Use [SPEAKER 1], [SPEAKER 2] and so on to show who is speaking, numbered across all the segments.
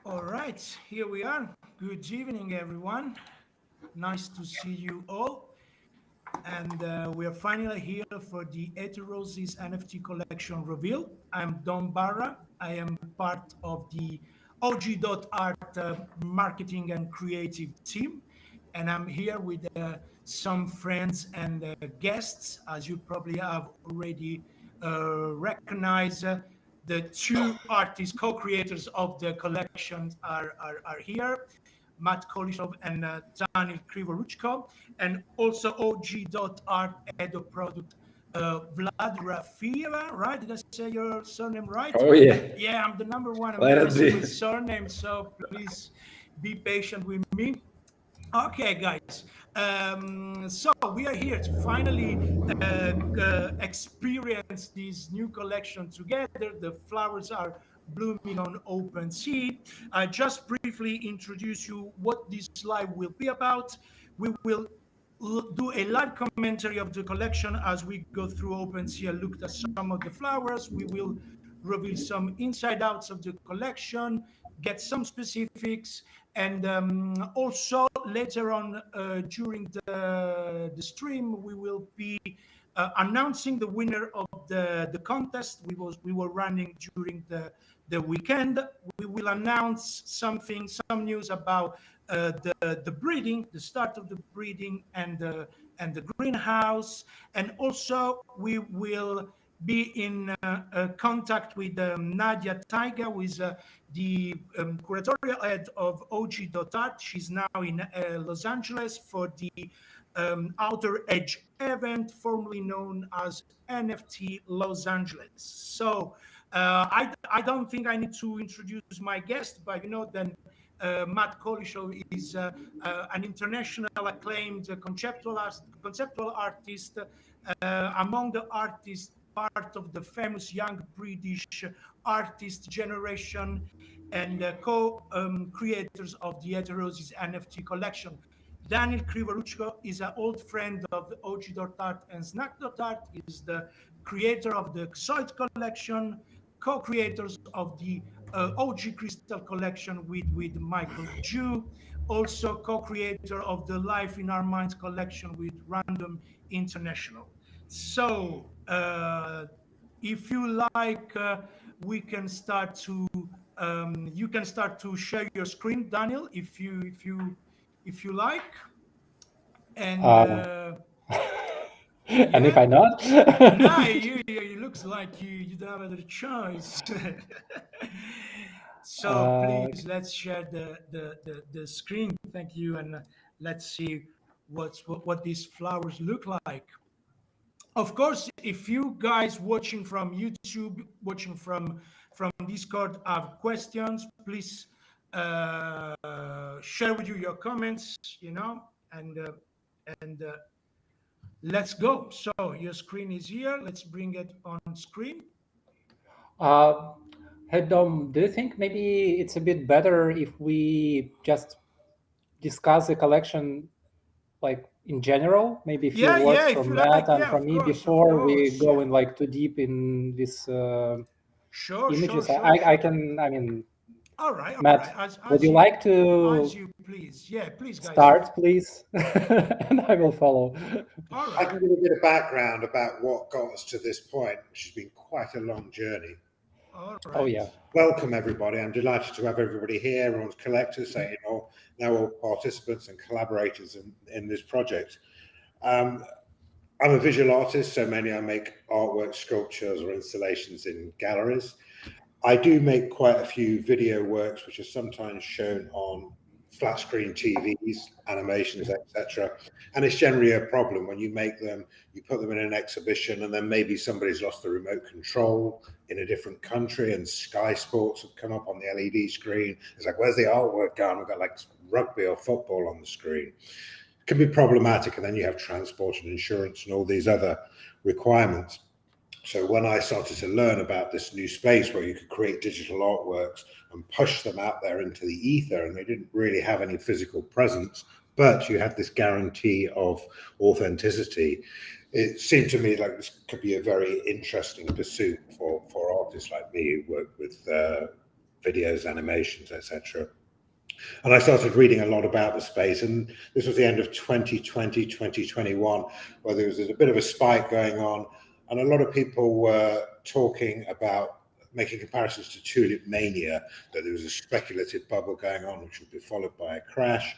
[SPEAKER 1] All right, here we are. Good evening, everyone. Nice to see you all. And we are finally here for the Heterosis NFT Collection reveal. I'm Don Barra. I am part of the OG.Art marketing and creative team. And I'm here with some friends and guests. As you probably have already recognized, the two artists, co-creators of the collection are here. Matt Collishaw and Danil Krivoruchko, and also OG.Art head of product, Vlad Rafieva, right? Did I say your surname right?
[SPEAKER 2] Oh yeah,
[SPEAKER 1] Yeah, I'm the number one
[SPEAKER 2] let it
[SPEAKER 1] embarrassing
[SPEAKER 2] be.
[SPEAKER 1] with surname, so please be patient with me. Okay, guys. So we are here to finally experience this new collection together. The flowers are blooming on open sea. I just briefly introduce you what this live will be about. We will do a live commentary of the collection as we go through OpenSea and looked at some of the flowers. We will reveal some inside outs of the collection, get some specifics, and also later on during the stream, we will be announcing the winner of the contest we were running during the weekend. We will announce some news about the breeding, the start of the breeding, and the greenhouse, and also we will be in contact with Nadia Taiga, who is the curatorial head of OG.Art. She's now in Los Angeles for the Outer Edge event, formerly known as NFT Los Angeles. So I don't think I need to introduce my guest, but then Matt Collishaw is an international acclaimed conceptual artist, among the artists part of the famous young British artist generation, and co-creators of the Heterosis NFT collection. Danil Krivoruchko is an old friend of OG.Art and Snark.art. Is the creator of the Xoit collection, co-creators of the OG Crystal collection with Michael Jew, also co-creator of the Life in Our Minds collection with Random International. So if you like, we can start to you can start to share your screen, Daniel, if you like. And
[SPEAKER 2] Um, and if
[SPEAKER 1] yeah,
[SPEAKER 2] I not,
[SPEAKER 1] no, you looks like you don't have other choice. So
[SPEAKER 2] uh,
[SPEAKER 1] please let's share the screen. Thank you, and let's see what these flowers look like. Of course, if you guys watching from YouTube, watching from Discord, have questions, please share with you your comments. And let's go. So your screen is here. Let's bring it on screen.
[SPEAKER 2] uh, hey Dom, do you think maybe it's a bit better if we just discuss the collection like in general? Maybe a few
[SPEAKER 1] Yeah.
[SPEAKER 2] words
[SPEAKER 1] If
[SPEAKER 2] from
[SPEAKER 1] you
[SPEAKER 2] Matt
[SPEAKER 1] like,
[SPEAKER 2] and
[SPEAKER 1] yeah,
[SPEAKER 2] from
[SPEAKER 1] of
[SPEAKER 2] me
[SPEAKER 1] course, of
[SPEAKER 2] before we
[SPEAKER 1] course,
[SPEAKER 2] go
[SPEAKER 1] yeah.
[SPEAKER 2] in like too deep in this
[SPEAKER 1] Sure, sure,
[SPEAKER 2] images.
[SPEAKER 1] sure,
[SPEAKER 2] I
[SPEAKER 1] sure.
[SPEAKER 2] can. I mean,
[SPEAKER 1] All right, all right.
[SPEAKER 2] Matt, would you like
[SPEAKER 1] As
[SPEAKER 2] to
[SPEAKER 1] you please. Yeah, please, guys.
[SPEAKER 2] start, please? And I will follow.
[SPEAKER 1] All
[SPEAKER 3] I
[SPEAKER 1] right.
[SPEAKER 3] can give a bit of background about what got us to this point, which has been quite a long journey.
[SPEAKER 1] All
[SPEAKER 2] Oh
[SPEAKER 1] right.
[SPEAKER 2] yeah.
[SPEAKER 3] Welcome, everybody. I'm delighted to have everybody here, everyone's collectors, now all participants and collaborators in this project. I'm a visual artist, so mainly I make artwork, sculptures, or installations in galleries. I do make quite a few video works, which are sometimes shown on flat screen TVs, animations, etc. And it's generally a problem when you make them, you put them in an exhibition, and then maybe somebody's lost the remote control in a different country, and Sky Sports have come up on the LED screen. It's like, where's the artwork gone? We've got like rugby or football on the screen. It can be problematic, and then you have transport and insurance and all these other requirements. So when I started to learn about this new space where you could create digital artworks and push them out there into the ether, and they didn't really have any physical presence, but you had this guarantee of authenticity, it seemed to me like this could be a very interesting pursuit for artists like me who work with videos, animations, etc. And I started reading a lot about the space, and this was the end of 2020, 2021, where there was a bit of a spike going on, and a lot of people were talking about making comparisons to tulip mania, that there was a speculative bubble going on which would be followed by a crash.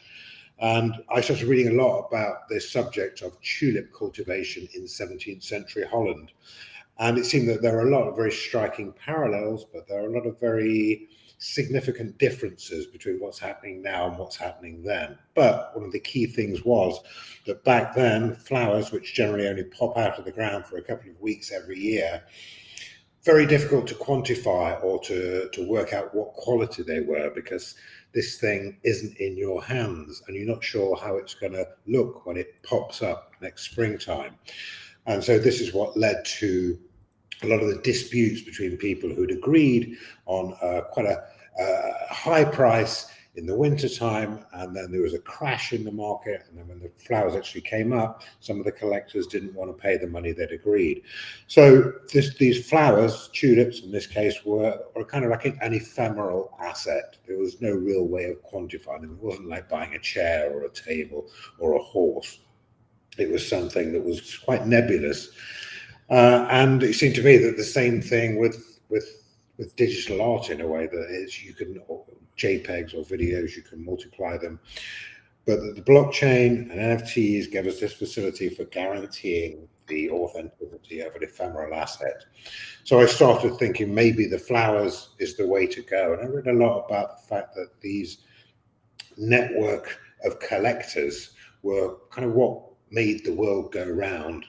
[SPEAKER 3] And I started reading a lot about this subject of tulip cultivation in 17th century Holland. And it seemed that there are a lot of very striking parallels, but there are a lot of very significant differences between what's happening now and what's happening then. But one of the key things was that back then, flowers, which generally only pop out of the ground for a couple of weeks every year, very difficult to quantify or to work out what quality they were, because this thing isn't in your hands and you're not sure how it's going to look when it pops up next springtime. And so this is what led to a lot of the disputes between people who'd agreed on quite a high price in the winter time, and then there was a crash in the market, and then when the flowers actually came up, some of the collectors didn't want to pay the money they'd agreed. So these flowers, tulips in this case, were kind of like an ephemeral asset. There was no real way of quantifying them. It wasn't like buying a chair or a table or a horse. It was something that was quite nebulous. And it seemed to me that the same thing with digital art, in a way, that is, you can, JPEGs or videos, you can multiply them. But the blockchain and NFTs gave us this facility for guaranteeing the authenticity of an ephemeral asset. So I started thinking maybe the flowers is the way to go. And I read a lot about the fact that these network of collectors were kind of what made the world go round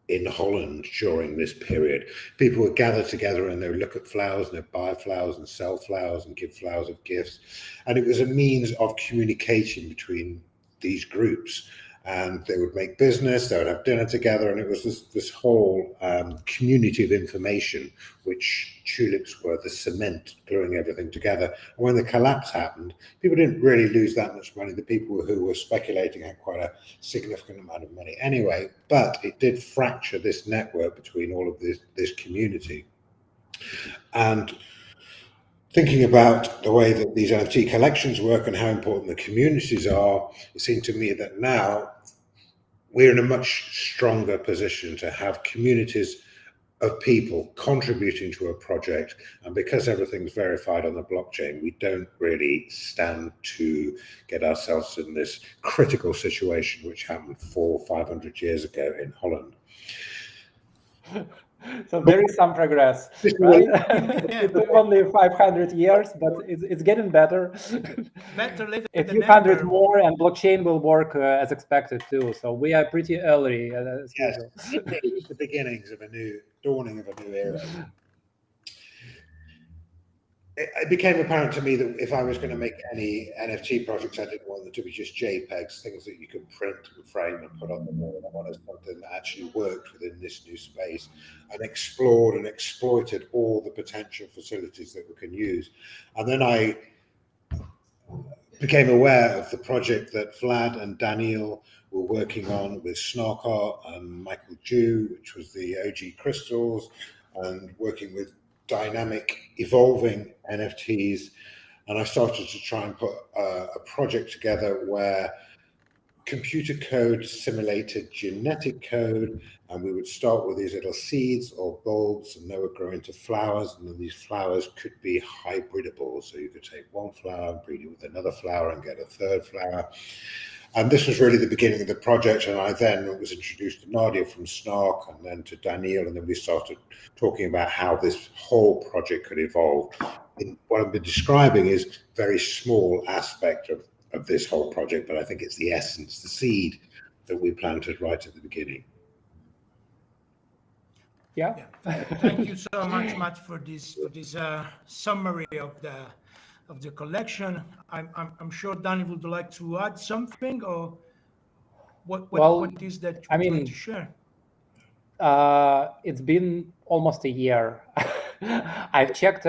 [SPEAKER 3] in Holland during this period. People would gather together and they would look at flowers and they'd buy flowers and sell flowers and give flowers as gifts. And it was a means of communication between these groups. And they would make business, they would have dinner together, and it was this whole community of information, which tulips were the cement gluing everything together. And when the collapse happened, people didn't really lose that much money. The people who were speculating had quite a significant amount of money anyway, but it did fracture this network between all of this community. And thinking about the way that these NFT collections work and how important the communities are, it seemed to me that now we're in a much stronger position to have communities of people contributing to a project. And because everything's verified on the blockchain, we don't really stand to get ourselves in this critical situation which happened 400 or 500 years ago in Holland.
[SPEAKER 2] So there is some progress, right? It's only 500 years, but it's getting better.
[SPEAKER 1] Better later
[SPEAKER 2] A few
[SPEAKER 1] than
[SPEAKER 2] hundred
[SPEAKER 1] never.
[SPEAKER 2] more, and blockchain will work as expected too. So we are pretty early, as
[SPEAKER 3] Yes,
[SPEAKER 2] usual.
[SPEAKER 3] the beginnings of a new dawning of a new era. It became apparent to me that if I was going to make any NFT projects, I didn't want them to be just JPEGs, things that you could print and frame and put on the wall. I wanted something that actually worked within this new space and explored and exploited all the potential facilities that we can use. And then I became aware of the project that Vlad and Danil were working on with Snark.art and Michael Jew, which was the OG crystals, and working with dynamic, evolving NFTs. And I started to try and put a project together where computer code simulated genetic code, and we would start with these little seeds or bulbs, and they would grow into flowers, and then these flowers could be hybridable. So you could take one flower and breed it with another flower and get a third flower. And this was really the beginning of the project. And I then was introduced to Nadia from Snark, and then to Danil, and then we started talking about how this whole project could evolve. And what I've been describing is a very small aspect of this whole project, but I think it's the essence, the seed that we planted right at the beginning.
[SPEAKER 2] Yeah.
[SPEAKER 1] Thank you so much, Matt, for this summary of the collection. I'm sure Danny would like to add something, or what is that you would like to share?
[SPEAKER 2] It's been almost a year. I've checked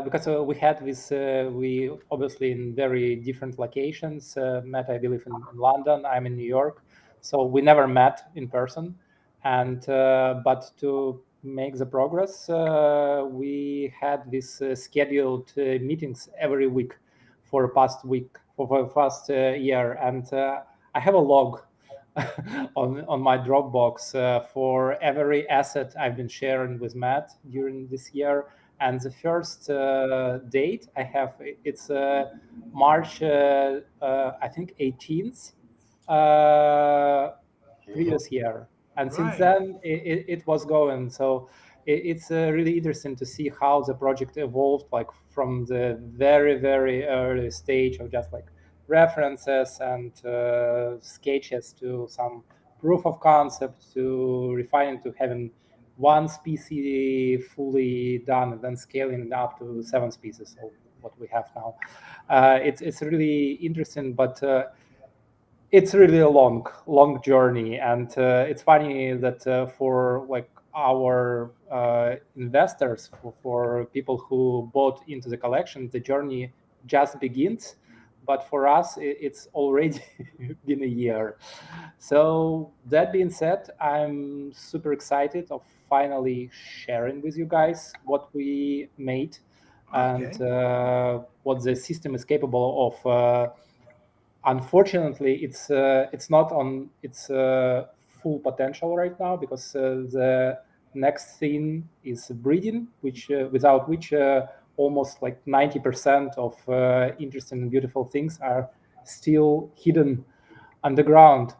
[SPEAKER 2] because we had this. We obviously in very different locations. Met, I believe, in London. I'm in New York, so we never met in person. And but to make the progress. We had this scheduled meetings every week for past year, and I have a log on my Dropbox for every asset I've been sharing with Matt during this year. And the first date I have, it's March, I think 18th, previous year. And since then, it was going. So it's really interesting to see how the project evolved, like from the very, very early stage of just like references and sketches to some proof of concept to refining to having one species fully done and then scaling it up to 7 species of what we have now. It's really interesting, but it's really a long journey, and it's funny that for like our investors, for people who bought into the collection, the journey just begins. But for us, it's already been a year. So that being said, I'm super excited of finally sharing with you guys what we made and what the system is capable of. Unfortunately, it's not on its full potential right now, because the next thing is breeding, which without which almost like 90% of interesting and beautiful things are still hidden underground,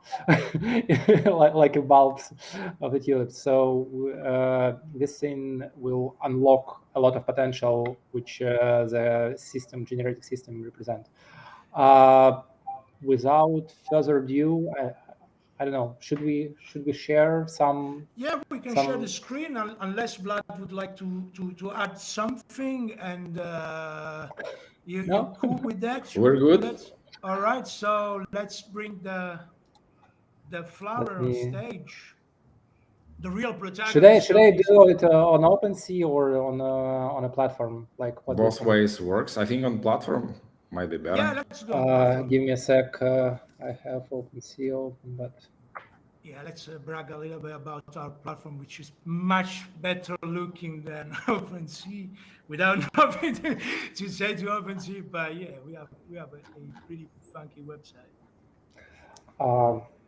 [SPEAKER 2] like a bulbs of the tulips. So this thing will unlock a lot of potential, which the generating system represent. Without further ado, I don't know. Should we share some?
[SPEAKER 1] Yeah, we can share the screen unless Vlad would like to add something. And you cool with that?
[SPEAKER 4] We're good.
[SPEAKER 1] All right. So let's bring the flower on stage. The real protagonist.
[SPEAKER 2] Should I do it on OpenSea or on a platform? Like what?
[SPEAKER 4] Both ways works. I think on platform might be better.
[SPEAKER 1] Yeah, let's do it.
[SPEAKER 2] Give me a sec. I have OpenSea open, but
[SPEAKER 1] yeah, let's brag a little bit about our platform, which is much better looking than OpenSea. Without nothing to say to OpenSea, but yeah, we have a pretty funky website.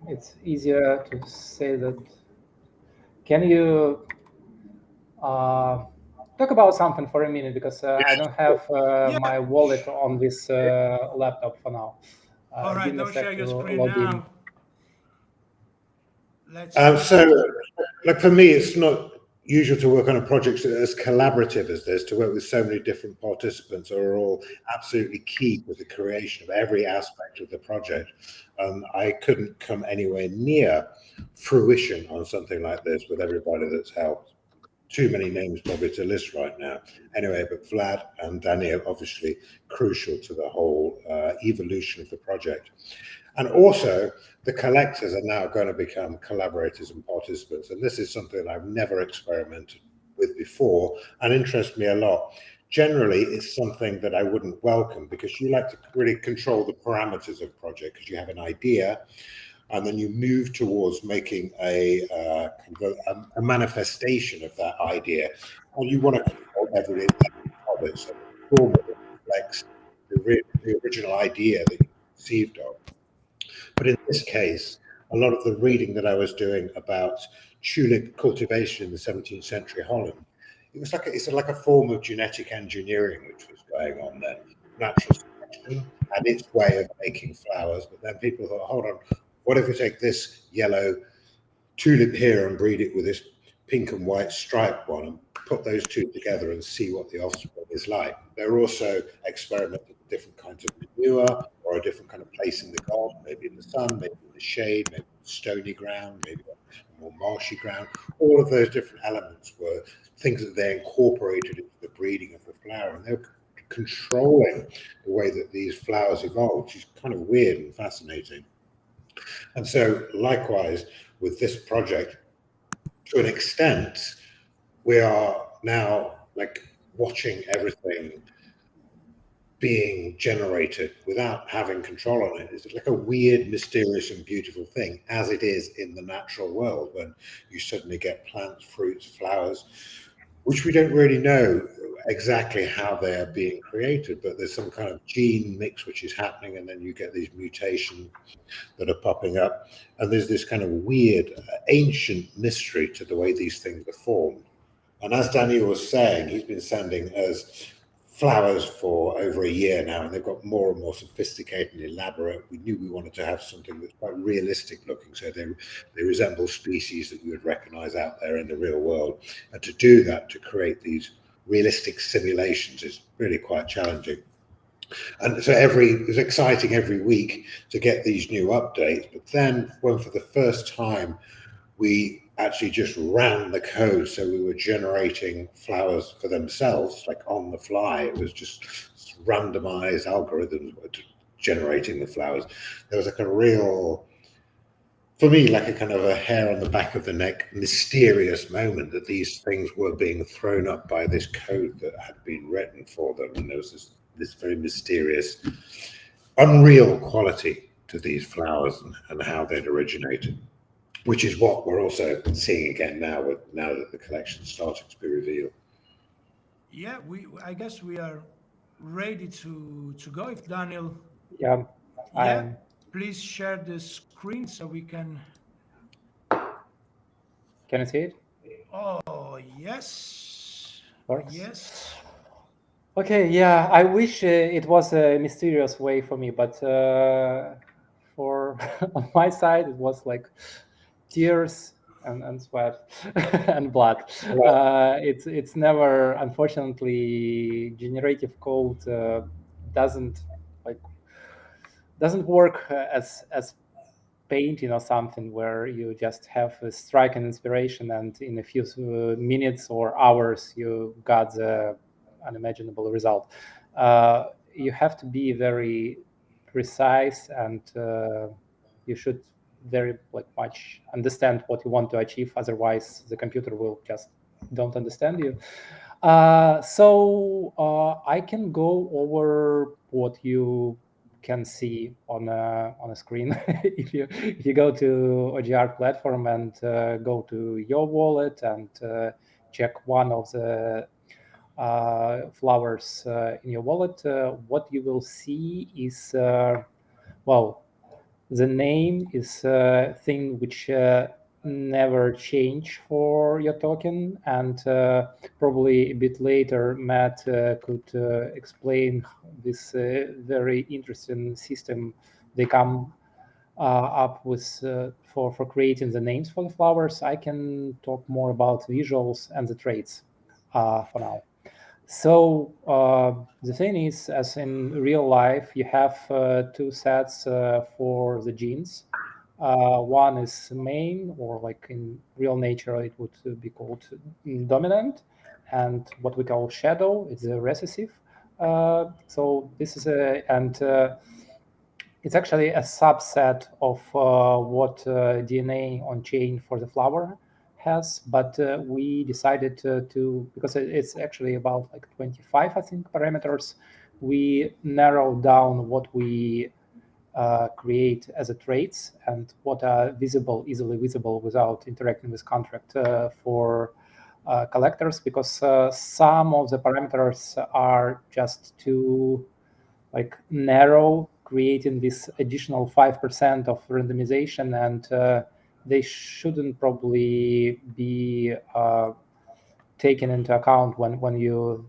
[SPEAKER 2] It's easier to say that. Can you talk about something for a minute, because I don't have my wallet on this laptop for now.
[SPEAKER 1] All right, don't share your screen now. Let's
[SPEAKER 3] so, like for me, it's not usual to work on a project as collaborative as this, to work with so many different participants who are all absolutely key to the creation of every aspect of the project. I couldn't come anywhere near fruition on something like this with everybody that's helped. Too many names probably to list right now. Anyway, but Vlad and Danil obviously crucial to the whole evolution of the project. And also, the collectors are now going to become collaborators and participants. And this is something that I've never experimented with before and interests me a lot. Generally, it's something that I wouldn't welcome, because you like to really control the parameters of project, because you have an idea and then you move towards making a manifestation of that idea. And you want to control everything of it, so it reflects the original idea that you conceived of. But in this case, a lot of the reading that I was doing about tulip cultivation in the 17th century Holland, it's like a form of genetic engineering which was going on there, natural selection and its way of making flowers. But then people thought, hold on, what if we take this yellow tulip here and breed it with this pink and white striped one, and put those two together and see what the offspring is like? They're also experimenting with different kinds of manure, or a different kind of place in the garden, maybe in the sun, maybe in the shade, maybe stony ground, maybe more marshy ground. All of those different elements were things that they incorporated into the breeding of the flower, and they were controlling the way that these flowers evolve, which is kind of weird and fascinating. And so likewise with this project, to an extent, we are now like watching everything being generated without having control on it. It's like a weird, mysterious and beautiful thing, as it is in the natural world, when you suddenly get plants, fruits, flowers, which we don't really know exactly how they are being created, but there's some kind of gene mix which is happening, and then you get these mutations that are popping up, and there's this kind of weird ancient mystery to the way these things are formed. And as Danil was saying, he's been sending us flowers for over a year now, and they've got more and more sophisticated and elaborate. We knew we wanted to have something that's quite realistic looking, so they resemble species that we would recognize out there in the real world. And to do that, to create these realistic simulations, is really quite challenging. And so it was exciting every week to get these new updates. But then when for the first time we actually just ran the code, so we were generating flowers for themselves, like on the fly. It was just randomized algorithms generating the flowers. There was like a real, for me, like a kind of a hair on the back of the neck, mysterious moment that these things were being thrown up by this code that had been written for them. And there was this very mysterious, unreal quality to these flowers and how they'd originated, which is what we're also seeing again now that the collection's starting to be revealed.
[SPEAKER 1] Yeah, I guess we are ready to go. If Daniel,
[SPEAKER 2] Yeah,
[SPEAKER 1] yeah, please share the screen so we can.
[SPEAKER 2] Can you see it?
[SPEAKER 1] Oh yes,
[SPEAKER 2] Works?
[SPEAKER 1] yes.
[SPEAKER 2] Okay, yeah, I wish it was a mysterious way for me, but for on my side, it was like tears and sweat and blood. It's never, unfortunately, generative code doesn't like doesn't work as painting or something where you just have a strike and inspiration, and in a few minutes or hours you got the unimaginable result. You have to be very precise, and you should very much understand what you want to achieve. Otherwise, the computer will just don't understand you. So I can go over what you can see on a screen. If you go to OG.Art platform and go to your wallet and check one of the flowers in your wallet, what you will see is the name is a thing which never change for your token, and probably a bit later Matt could explain this very interesting system they come up with for creating the names for the flowers. I can talk more about visuals and the traits for now. So the thing is, as in real life, you have two sets for the genes. One is main, or like in real nature, it would be called dominant, and what we call shadow is a recessive. So this is it's actually a subset of what DNA on chain for the flower has, but we decided to, because it's actually about like 25, I think, parameters, we narrowed down what we create as a traits and what are visible, easily visible without interacting with contract for collectors, because some of the parameters are just too narrow, creating this additional 5% of randomization, and they shouldn't probably be taken into account when you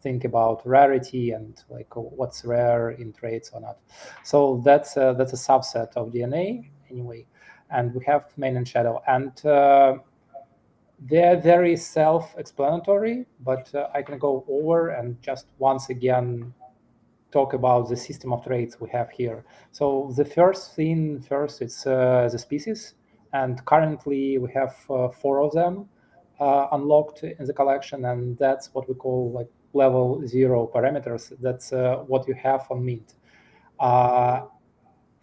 [SPEAKER 2] think about rarity and what's rare in traits or not. So that's a subset of DNA anyway, and we have main and shadow, and they're very self-explanatory, but I can go over and just once again talk about the system of traits we have here. So the first, it's the species, and currently we have 4 of them unlocked in the collection, and that's what we call level 0 parameters. That's what you have on mint.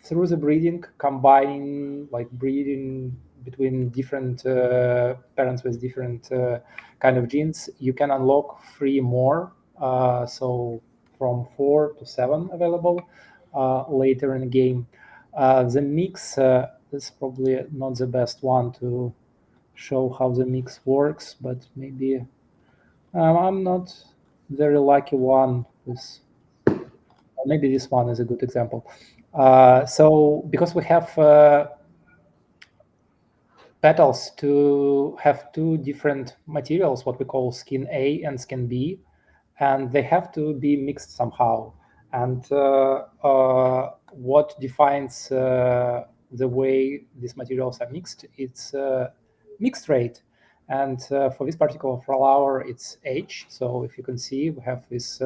[SPEAKER 2] Through the breeding, combining breeding between different parents with different kind of genes, you can unlock 3 more. So from 4 to 7 available later in the game. The mix is probably not the best one to show how the mix works, but maybe I'm not very lucky one with, maybe this one is a good example. So because we have petals to have two different materials, what we call skin A and skin B, and they have to be mixed somehow. And what defines the way these materials are mixed, it's mixed rate. And for this particular flower, it's H. So if you can see, we have this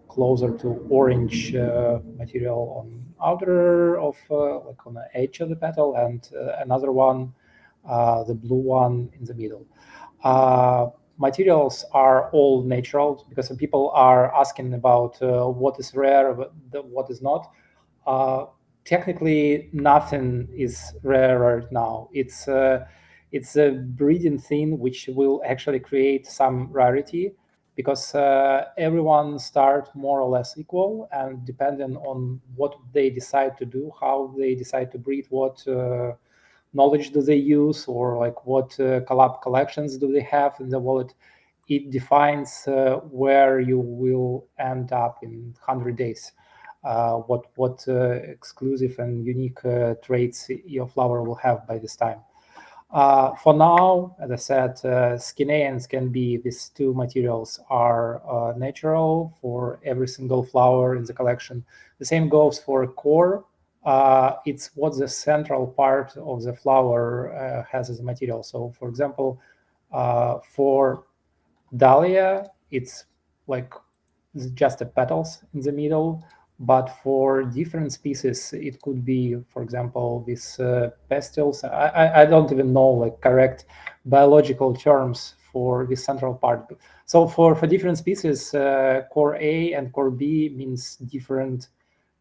[SPEAKER 2] closer to orange material on outer of like on the edge of the petal, and another one, the blue one in the middle. Materials are all natural, because some people are asking about what is rare, what is not. Technically, nothing is rare right now. It's a breeding thing which will actually create some rarity, because everyone start more or less equal, and depending on what they decide to do, how they decide to breed, what knowledge do they use, or like what collab collections do they have in the wallet, it defines where you will end up in 100 days. What exclusive and unique traits your flower will have by this time. For now, as I said, skin A and skin B, these two materials are natural for every single flower in the collection. The same goes for core. It's what the central part of the flower has as a material. So, for example, for Dahlia, it's like just the petals in the middle. But for different species, it could be, for example, these pastils. I don't even know like correct biological terms for this central part. So for different species, core A and core B means different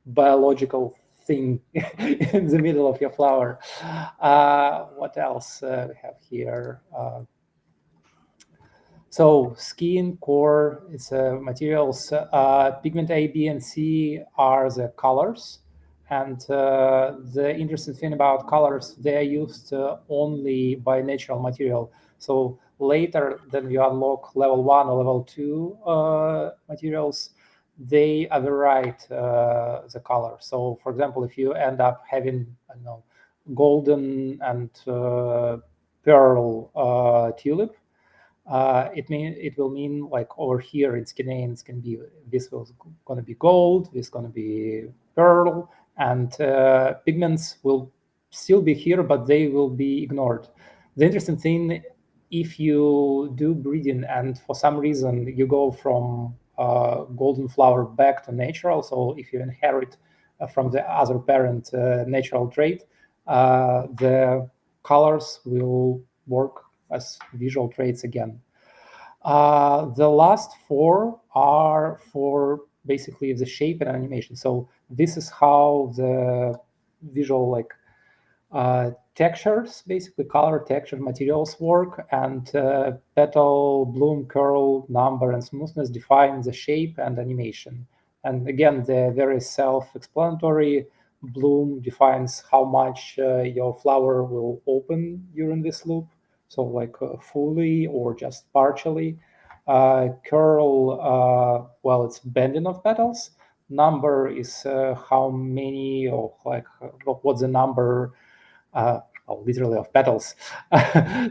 [SPEAKER 2] biological thing in the middle of your flower. What else we have here? So skin, core, it's materials. Pigment A, B, and C are the colors. And the interesting thing about colors, they are used only by natural material. So later, then you unlock level 1 or level 2 materials, they override the color. So for example, if you end up having, I don't know, golden and pearl tulip, it will mean like over here in skin A and skin B, this was going to be gold, this is going to be pearl, and pigments will still be here, but they will be ignored. The interesting thing, if you do breeding and for some reason you go from golden flower back to natural, so if you inherit from the other parent natural trait, the colors will work as visual traits again. The last 4 are for basically the shape and animation. So this is how the visual like textures, basically color, texture, materials work, and petal, bloom, curl, number, and smoothness define the shape and animation. And again, they're very self-explanatory. Bloom defines how much your flower will open during this loop, so like fully or just partially. Curl, well, it's bending of petals. Number is how many, or like what's the number, literally of petals.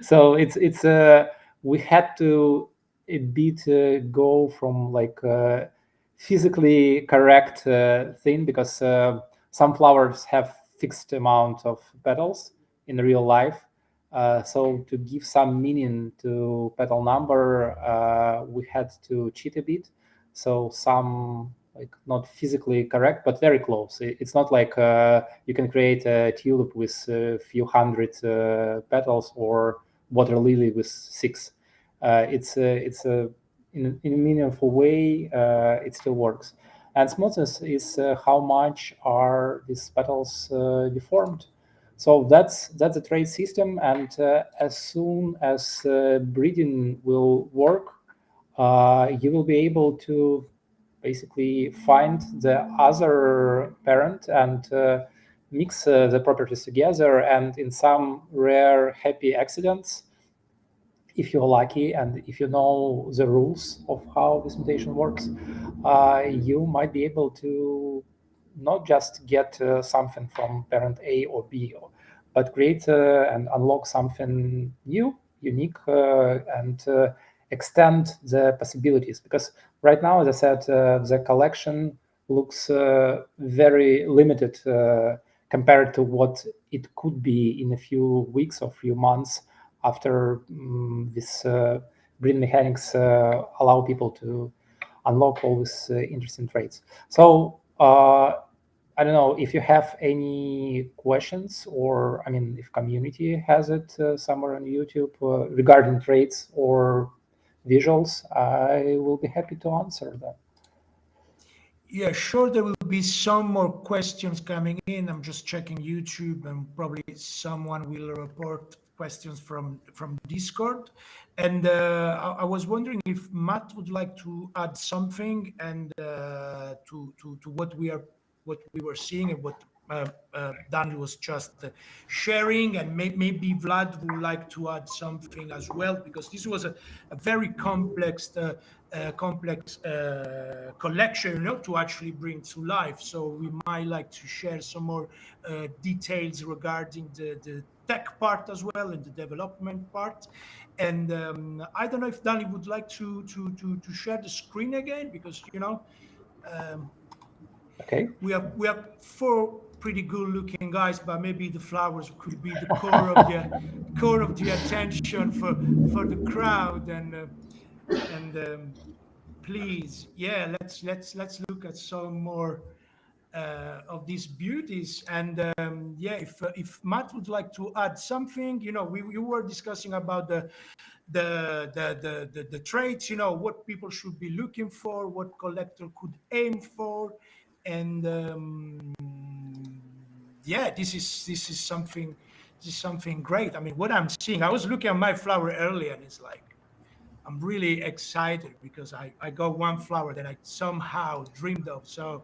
[SPEAKER 2] So it's we had to a bit go from like physically correct thing, because some flowers have fixed amount of petals in real life. So to give some meaning to petal number, we had to cheat a bit. So some like not physically correct, but very close. It's not like you can create a tulip with a few hundred petals or water lily with 6. It's in a meaningful way. It still works. And smoothness is how much are these petals deformed. So that's a trait system, and as soon as breeding will work, you will be able to basically find the other parent and mix the properties together, and in some rare happy accidents, if you're lucky and if you know the rules of how this mutation works, you might be able to not just get something from parent A or B, but create and unlock something new, unique, and extend the possibilities. Because right now, as I said, the collection looks very limited compared to what it could be in a few weeks or few months after this breeding mechanics allow people to unlock all these interesting traits. So I don't know if you have any questions, or I mean, if community has it somewhere on YouTube regarding traits or visuals, I will be happy to answer that.
[SPEAKER 1] Yeah, sure. There will be some more questions coming in. I'm just checking YouTube, and probably someone will report questions from Discord. And I was wondering if Matt would like to add something, and to what we were seeing, and what Danil was just sharing, and maybe Vlad would like to add something as well, because this was a very complex collection, to actually bring to life. So we might like to share some more details regarding the tech part as well, and the development part. And I don't know if Danny would like to share the screen again, because um,
[SPEAKER 2] Okay.
[SPEAKER 1] we have four pretty good looking guys, but maybe the flowers could be the core of the attention for the crowd. And please, yeah, let's look at some more of these beauties. And yeah, if Matt would like to add something, we were discussing about the traits, what people should be looking for, what collector could aim for. And yeah, this is something great. I mean, what I'm seeing, I was looking at my flower earlier, and it's like, I'm really excited because I got one flower that I somehow dreamed of. So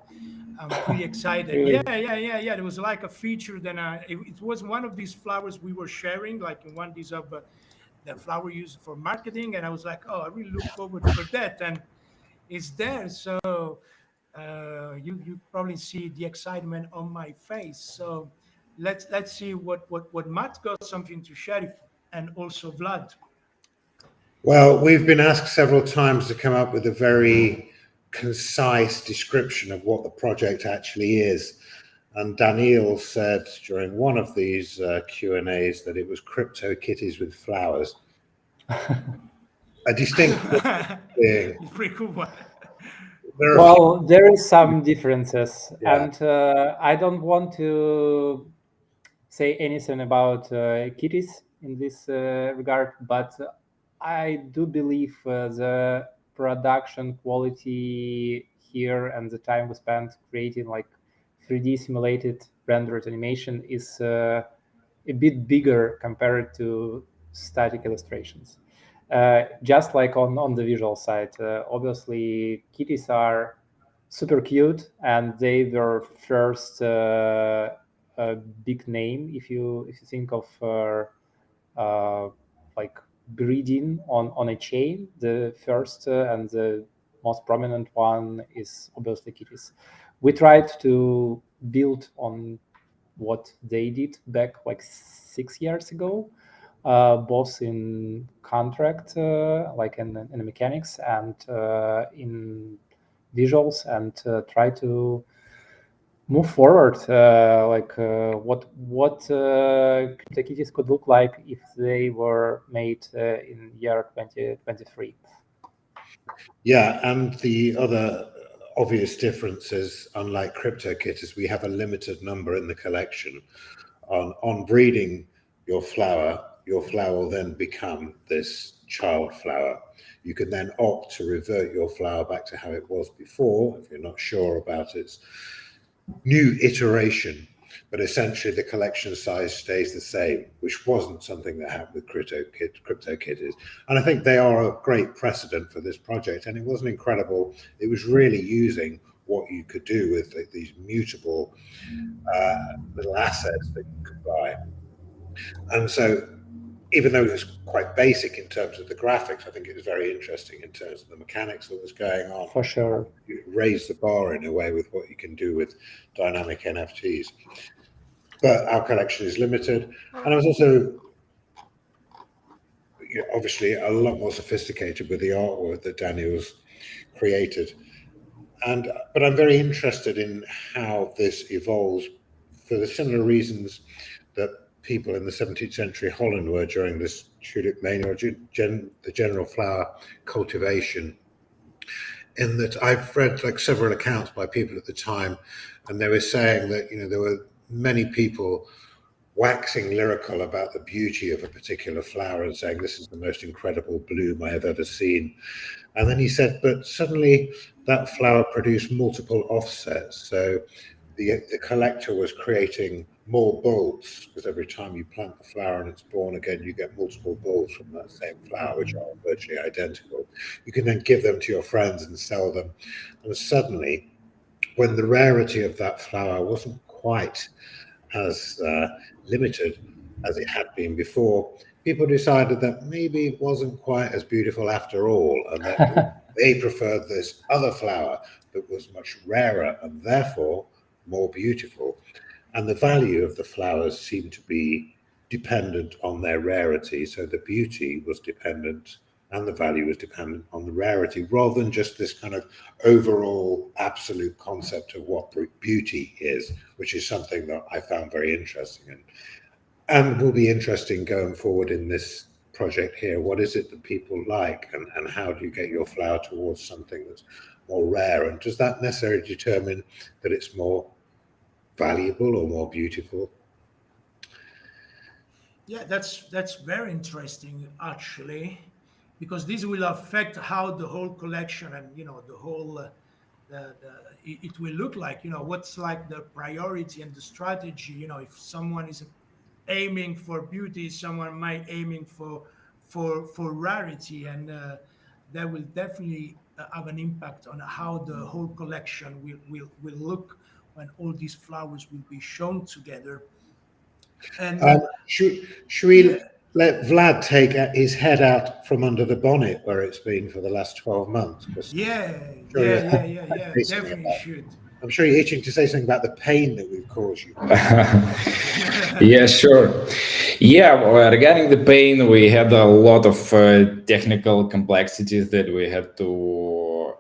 [SPEAKER 1] I'm pretty excited.
[SPEAKER 2] Really?
[SPEAKER 1] Yeah. There was like a feature. Then it was one of these flowers we were sharing, like in one of these of the flower used for marketing. And I was like, oh, I really look forward for that. And it's there. So you probably see the excitement on my face. So let's see what Matt got something to share, and also Vlad.
[SPEAKER 3] Well, we've been asked several times to come up with a very concise description of what the project actually is. And Danil said during one of these Q&As that it was crypto kitties with flowers. A distinct thing.
[SPEAKER 1] It's pretty cool one.
[SPEAKER 2] Well, there is some differences,
[SPEAKER 3] Yeah.
[SPEAKER 2] and I don't want to say anything about kitties in this regard, but I do believe the production quality here and the time we spent creating like 3D simulated rendered animation is a bit bigger compared to static illustrations. Just like on the visual side, obviously kitties are super cute, and they were first a big name if you think of like breeding on a chain. The first and the most prominent one is obviously kitties. We tried to build on what they did back like 6 years ago, both in contract, like in the mechanics, and in visuals, and try to move forward, what cryptokitties could look like if they were made in year 2023.
[SPEAKER 3] Yeah, and the other obvious difference is, unlike CryptoKitties, we have a limited number in the collection. On breeding your flower will then become this child flower. You can then opt to revert your flower back to how it was before if you're not sure about its new iteration. but essentially the collection size stays the same, which wasn't something that happened with CryptoKitties. And I think they are a great precedent for this project. And it was an incredible, it was really using what you could do with these mutable little assets that you could buy. And so even though it was quite basic in terms of the graphics, I think it was very interesting in terms of the mechanics that was going on.
[SPEAKER 2] For sure.
[SPEAKER 3] You raise the bar in a way with what you can do with dynamic NFTs. But our collection is limited. And I was also obviously a lot more sophisticated with the artwork that Danil's created. But I'm very interested in how this evolves for the similar reasons that people in the 17th century Holland were during this tulip mania, or the general flower cultivation. In that I've read like several accounts by people at the time, and they were saying that there were many people waxing lyrical about the beauty of a particular flower and saying this is the most incredible bloom I have ever seen. And then he said, but suddenly that flower produced multiple offsets. So the collector was creating more bulbs, because every time you plant the flower and it's born again, you get multiple bulbs from that same flower, which are virtually identical. You can then give them to your friends and sell them. And suddenly, when the rarity of that flower wasn't quite as limited as it had been before, people decided that maybe it wasn't quite as beautiful after all, and that they preferred this other flower that was much rarer and therefore more beautiful. And the value of the flowers seemed to be dependent on their rarity. So the beauty was dependent and the value was dependent on the rarity, rather than just this kind of overall absolute concept of what beauty is, which is something that I found very interesting and will be interesting going forward in this project here. What is it that people like, and how do you get your flower towards something that's more rare? And does that necessarily determine that it's more valuable or more beautiful?
[SPEAKER 1] Yeah, that's very interesting actually, because this will affect how the whole collection and the whole it will look like. What's like the priority and the strategy. If someone is aiming for beauty, someone might aiming for rarity, and that will definitely have an impact on how the whole collection will look when all these flowers will be shown together. And
[SPEAKER 3] Should
[SPEAKER 1] yeah,
[SPEAKER 3] we let Vlad take his head out from under the bonnet where it's been for the last 12 months?
[SPEAKER 1] yeah,
[SPEAKER 3] Sure,
[SPEAKER 1] yeah, definitely should.
[SPEAKER 3] I'm sure you're itching to say something about the pain that we've caused you.
[SPEAKER 4] Yeah, sure. Yeah, well, regarding the pain, we had a lot of technical complexities that we had to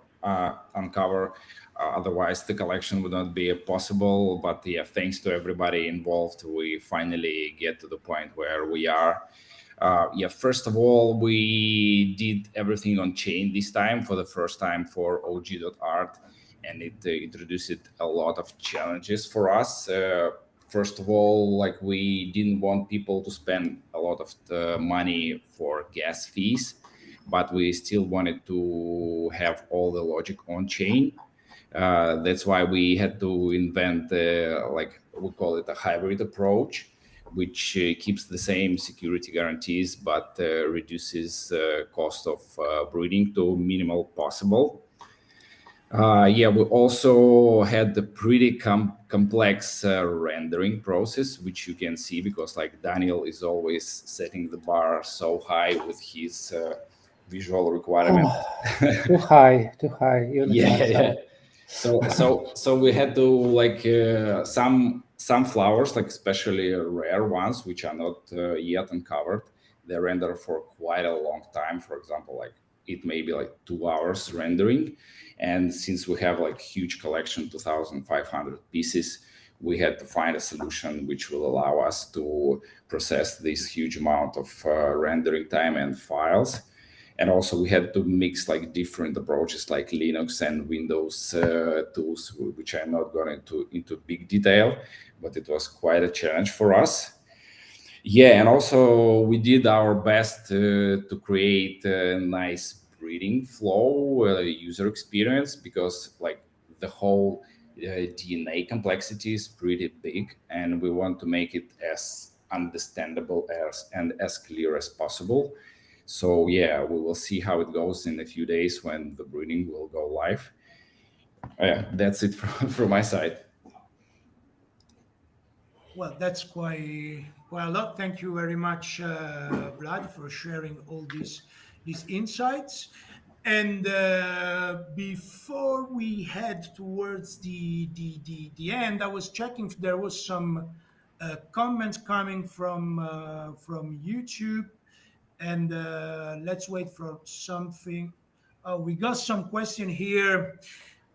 [SPEAKER 4] uncover. Otherwise, the collection would not be possible. But yeah, thanks to everybody involved, we finally get to the point where we are. Yeah, first of all, we did everything on chain this time for the first time for OG.Art, and it introduced a lot of challenges for us. First of all, like, we didn't want people to spend a lot of the money for gas fees, but we still wanted to have all the logic on chain. That's why we had to invent, like, we call it a hybrid approach, which keeps the same security guarantees but reduces cost of breeding to minimal possible. Yeah, we also had the pretty complex rendering process, which you can see because like Danil is always setting the bar so high with his visual requirement.
[SPEAKER 2] Too high. You
[SPEAKER 4] Yeah, yeah. So we had to like some flowers, like especially rare ones, which are not yet uncovered. They render for quite a long time. For example, like it may be like 2 hours rendering, and since we have like huge collection, 2,500 pieces, we had to find a solution which will allow us to process this huge amount of rendering time and files. And also we had to mix like different approaches like Linux and Windows tools, which I'm not going into big detail, but it was quite a challenge for us. Yeah, and also we did our best to create a nice breeding flow, user experience, because like the whole DNA complexity is pretty big, and we want to make it as understandable and as clear as possible. So yeah, we will see how it goes in a few days when the breeding will go live. Yeah, that's it from my side.
[SPEAKER 1] Well, that's quite a lot. Thank you very much, Vlad, for sharing all these insights. And before we head towards the end, I was checking if there was some comments coming from YouTube, and let's wait for something. Oh, we got some question here.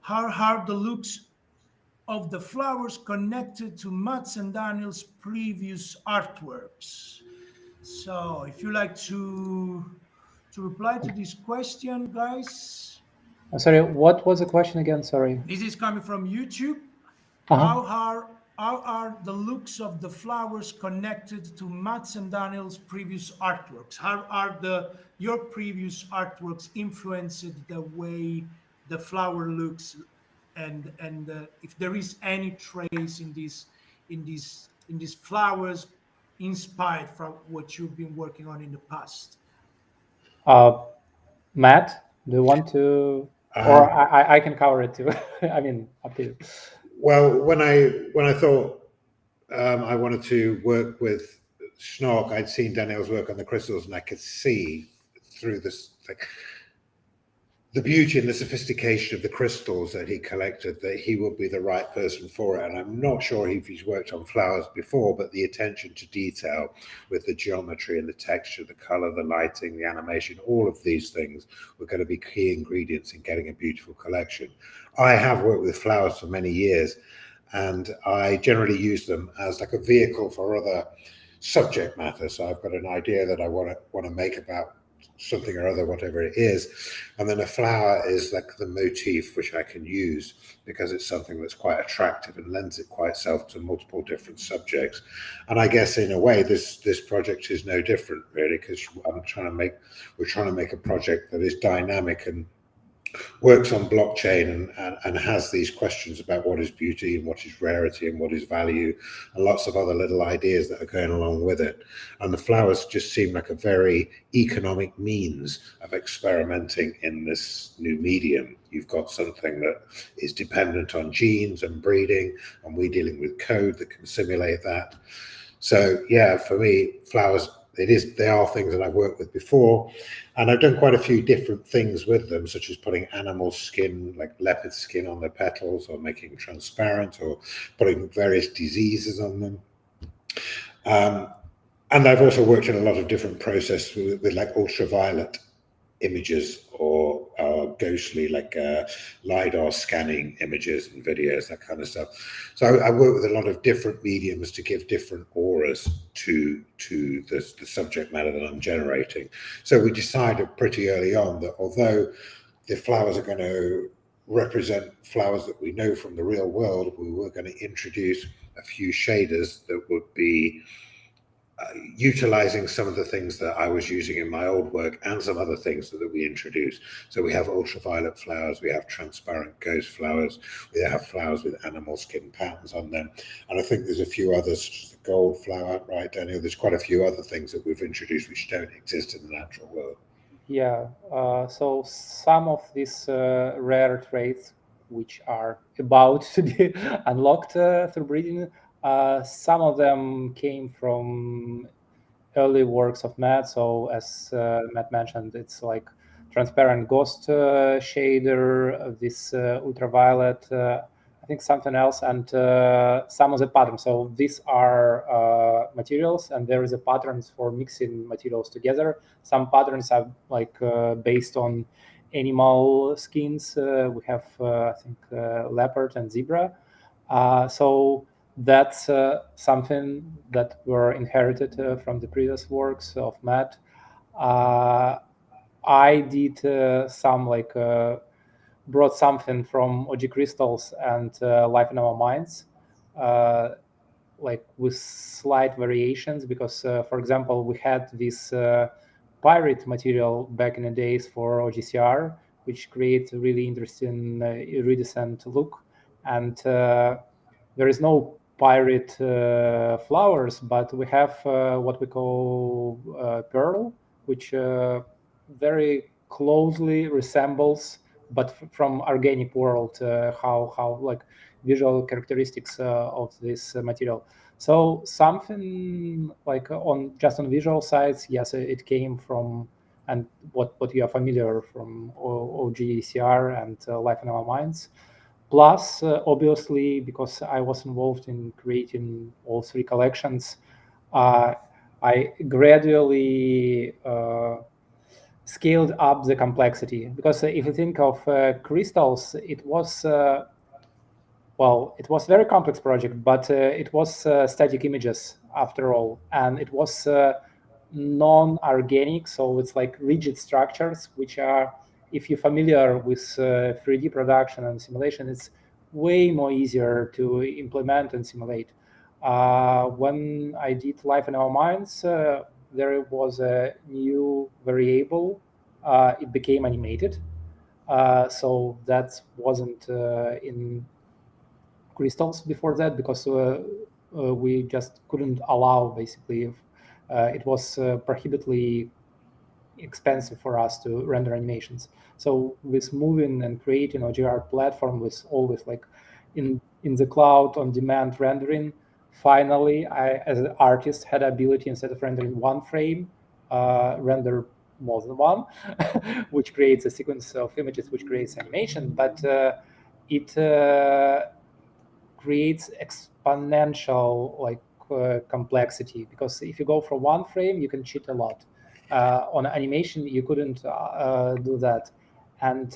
[SPEAKER 1] How are the looks of the flowers connected to Mats and Danil's previous artworks? So, if you like to reply to this question, guys.
[SPEAKER 2] I'm sorry, what was the question again? Sorry.
[SPEAKER 1] This is coming from YouTube.
[SPEAKER 2] Uh-huh.
[SPEAKER 1] How are the looks of the flowers connected to Mats and Daniel's previous artworks? How are your previous artworks influenced the way the flower looks, and if there is any trace in these flowers inspired from what you've been working on in the past?
[SPEAKER 2] Matt, do you want to, or I can cover it too. I mean, up to you.
[SPEAKER 3] Well, when I thought I wanted to work with Snark, I'd seen Danil's work on the crystals, and I could see through this, like, the beauty and the sophistication of the crystals that he collected, that he would be the right person for it. And I'm not sure if he's worked on flowers before, but the attention to detail with the geometry and the texture, the color, the lighting, the animation, all of these things were going to be key ingredients in getting a beautiful collection. I have worked with flowers for many years, and I generally use them as like a vehicle for other subject matter. So I've got an idea that I want to make about something or other, whatever it is, and then a flower is like the motif which I can use because it's something that's quite attractive and lends it quite self to multiple different subjects. And I guess in a way this project is no different, really, because we're trying to make a project that is dynamic and works on blockchain and has these questions about what is beauty and what is rarity and what is value, and lots of other little ideas that are going along with it. And the flowers just seem like a very economic means of experimenting in this new medium. You've got something that is dependent on genes and breeding, and we're dealing with code that can simulate that. So yeah, for me, flowers, they are things that I've worked with before, and I've done quite a few different things with them, such as putting animal skin, like leopard skin, on the petals, or making them transparent, or putting various diseases on them. And I've also worked in a lot of different processes with like ultraviolet images or ghostly, like LiDAR scanning images and videos, that kind of stuff. So I work with a lot of different mediums to give different auras to the subject matter that I'm generating. So we decided pretty early on that although the flowers are going to represent flowers that we know from the real world, we were going to introduce a few shaders that would be utilizing some of the things that I was using in my old work and some other things that we introduced. So we have ultraviolet flowers, we have transparent ghost flowers, we have flowers with animal skin patterns on them. And I think there's a few others, such as the gold flower, right, Daniel? There's quite a few other things that we've introduced which don't exist in the natural world.
[SPEAKER 2] Yeah, so some of these rare traits which are about to be unlocked through breeding, some of them came from early works of Matt. So as Matt mentioned, it's like transparent ghost shader, this ultraviolet, I think something else, and some of the patterns. So these are materials, and there is a patterns for mixing materials together. Some patterns are like based on animal skins. We have, I think, leopard and zebra. So that's something that were inherited from the previous works of Matt. I did some like brought something from OG crystals and Life in Our Minds, like with slight variations, because for example, we had this pirate material back in the days for OGCR, which creates a really interesting iridescent look. and there is no pirate flowers, but we have what we call pearl, which very closely resembles, but from organic world, how like visual characteristics of this material. So something like on visual sides, yes, it came from, and what you are familiar from OG.Art and Life in Our Minds. Plus, obviously, because I was involved in creating all three collections, I gradually scaled up the complexity. Because if you think of crystals, it was it was a very complex project, but it was static images after all, and it was non-organic, so it's like rigid structures, which are, if you're familiar with 3D production and simulation, it's way more easier to implement and simulate. When I did Life in Our Minds, there was a new variable. It became animated, so that wasn't in crystals before that, because we just couldn't allow, basically, it was prohibitively expensive for us to render animations. So with moving and creating OG.Art platform with always like in the cloud on demand rendering, finally I, as an artist, had ability, instead of rendering one frame, render more than one, which creates a sequence of images, which creates animation. But it creates exponential like complexity, because if you go for one frame, you can cheat a lot. On animation, you couldn't do that, and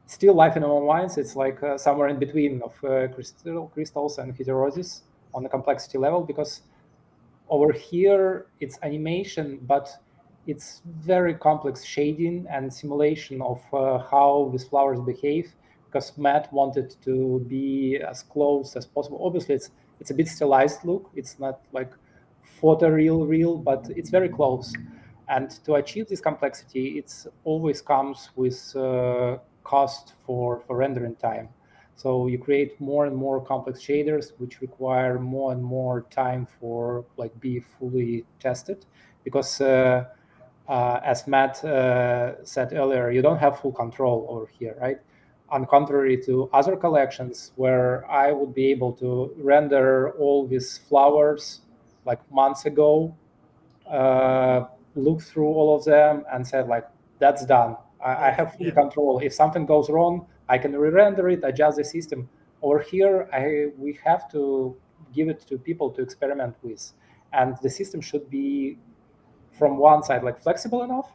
[SPEAKER 2] still, Life in Our Minds, it's like somewhere in between of crystals and heterosis on the complexity level, because over here it's animation, but it's very complex shading and simulation of how these flowers behave, because Matt wanted to be as close as possible. Obviously, it's a bit stylized look. It's not like real, but it's very close. And to achieve this complexity, it's always comes with cost for rendering time. So you create more and more complex shaders, which require more and more time for like be fully tested, because as Matt said earlier, you don't have full control over here, right? On contrary to other collections, where I would be able to render all these flowers like months ago, look through all of them and said like, that's done. I have full control. If something goes wrong, I can re-render it, adjust the system. Over here, we have to give it to people to experiment with, and the system should be, from one side, like flexible enough,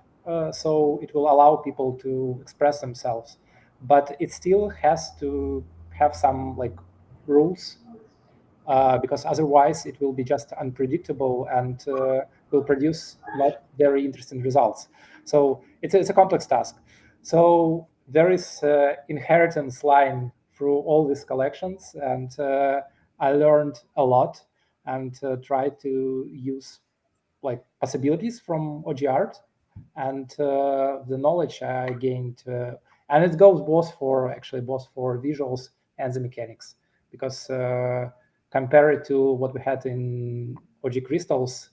[SPEAKER 2] so it will allow people to express themselves, but it still has to have some like rules, because otherwise it will be just unpredictable and will produce not very interesting results. So it's a complex task. So there is inheritance line through all these collections, and I learned a lot and tried to use like possibilities from OG.Art and the knowledge I gained, and it goes both for visuals and the mechanics, because compared to what we had in OG Crystals,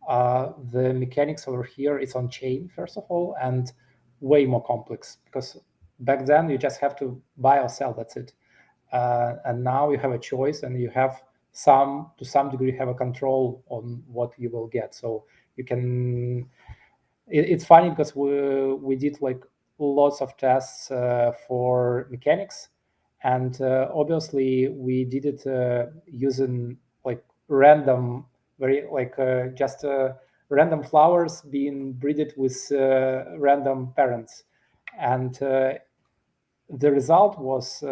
[SPEAKER 2] the mechanics over here is on chain, first of all, and way more complex, because back then you just have to buy or sell, that's it. And now you have a choice, and you have to some degree have a control on what you will get. So you can, it's funny because we did like lots of tests for mechanics, and obviously we did it using like random, very like just random flowers being breeded with random parents, and the result was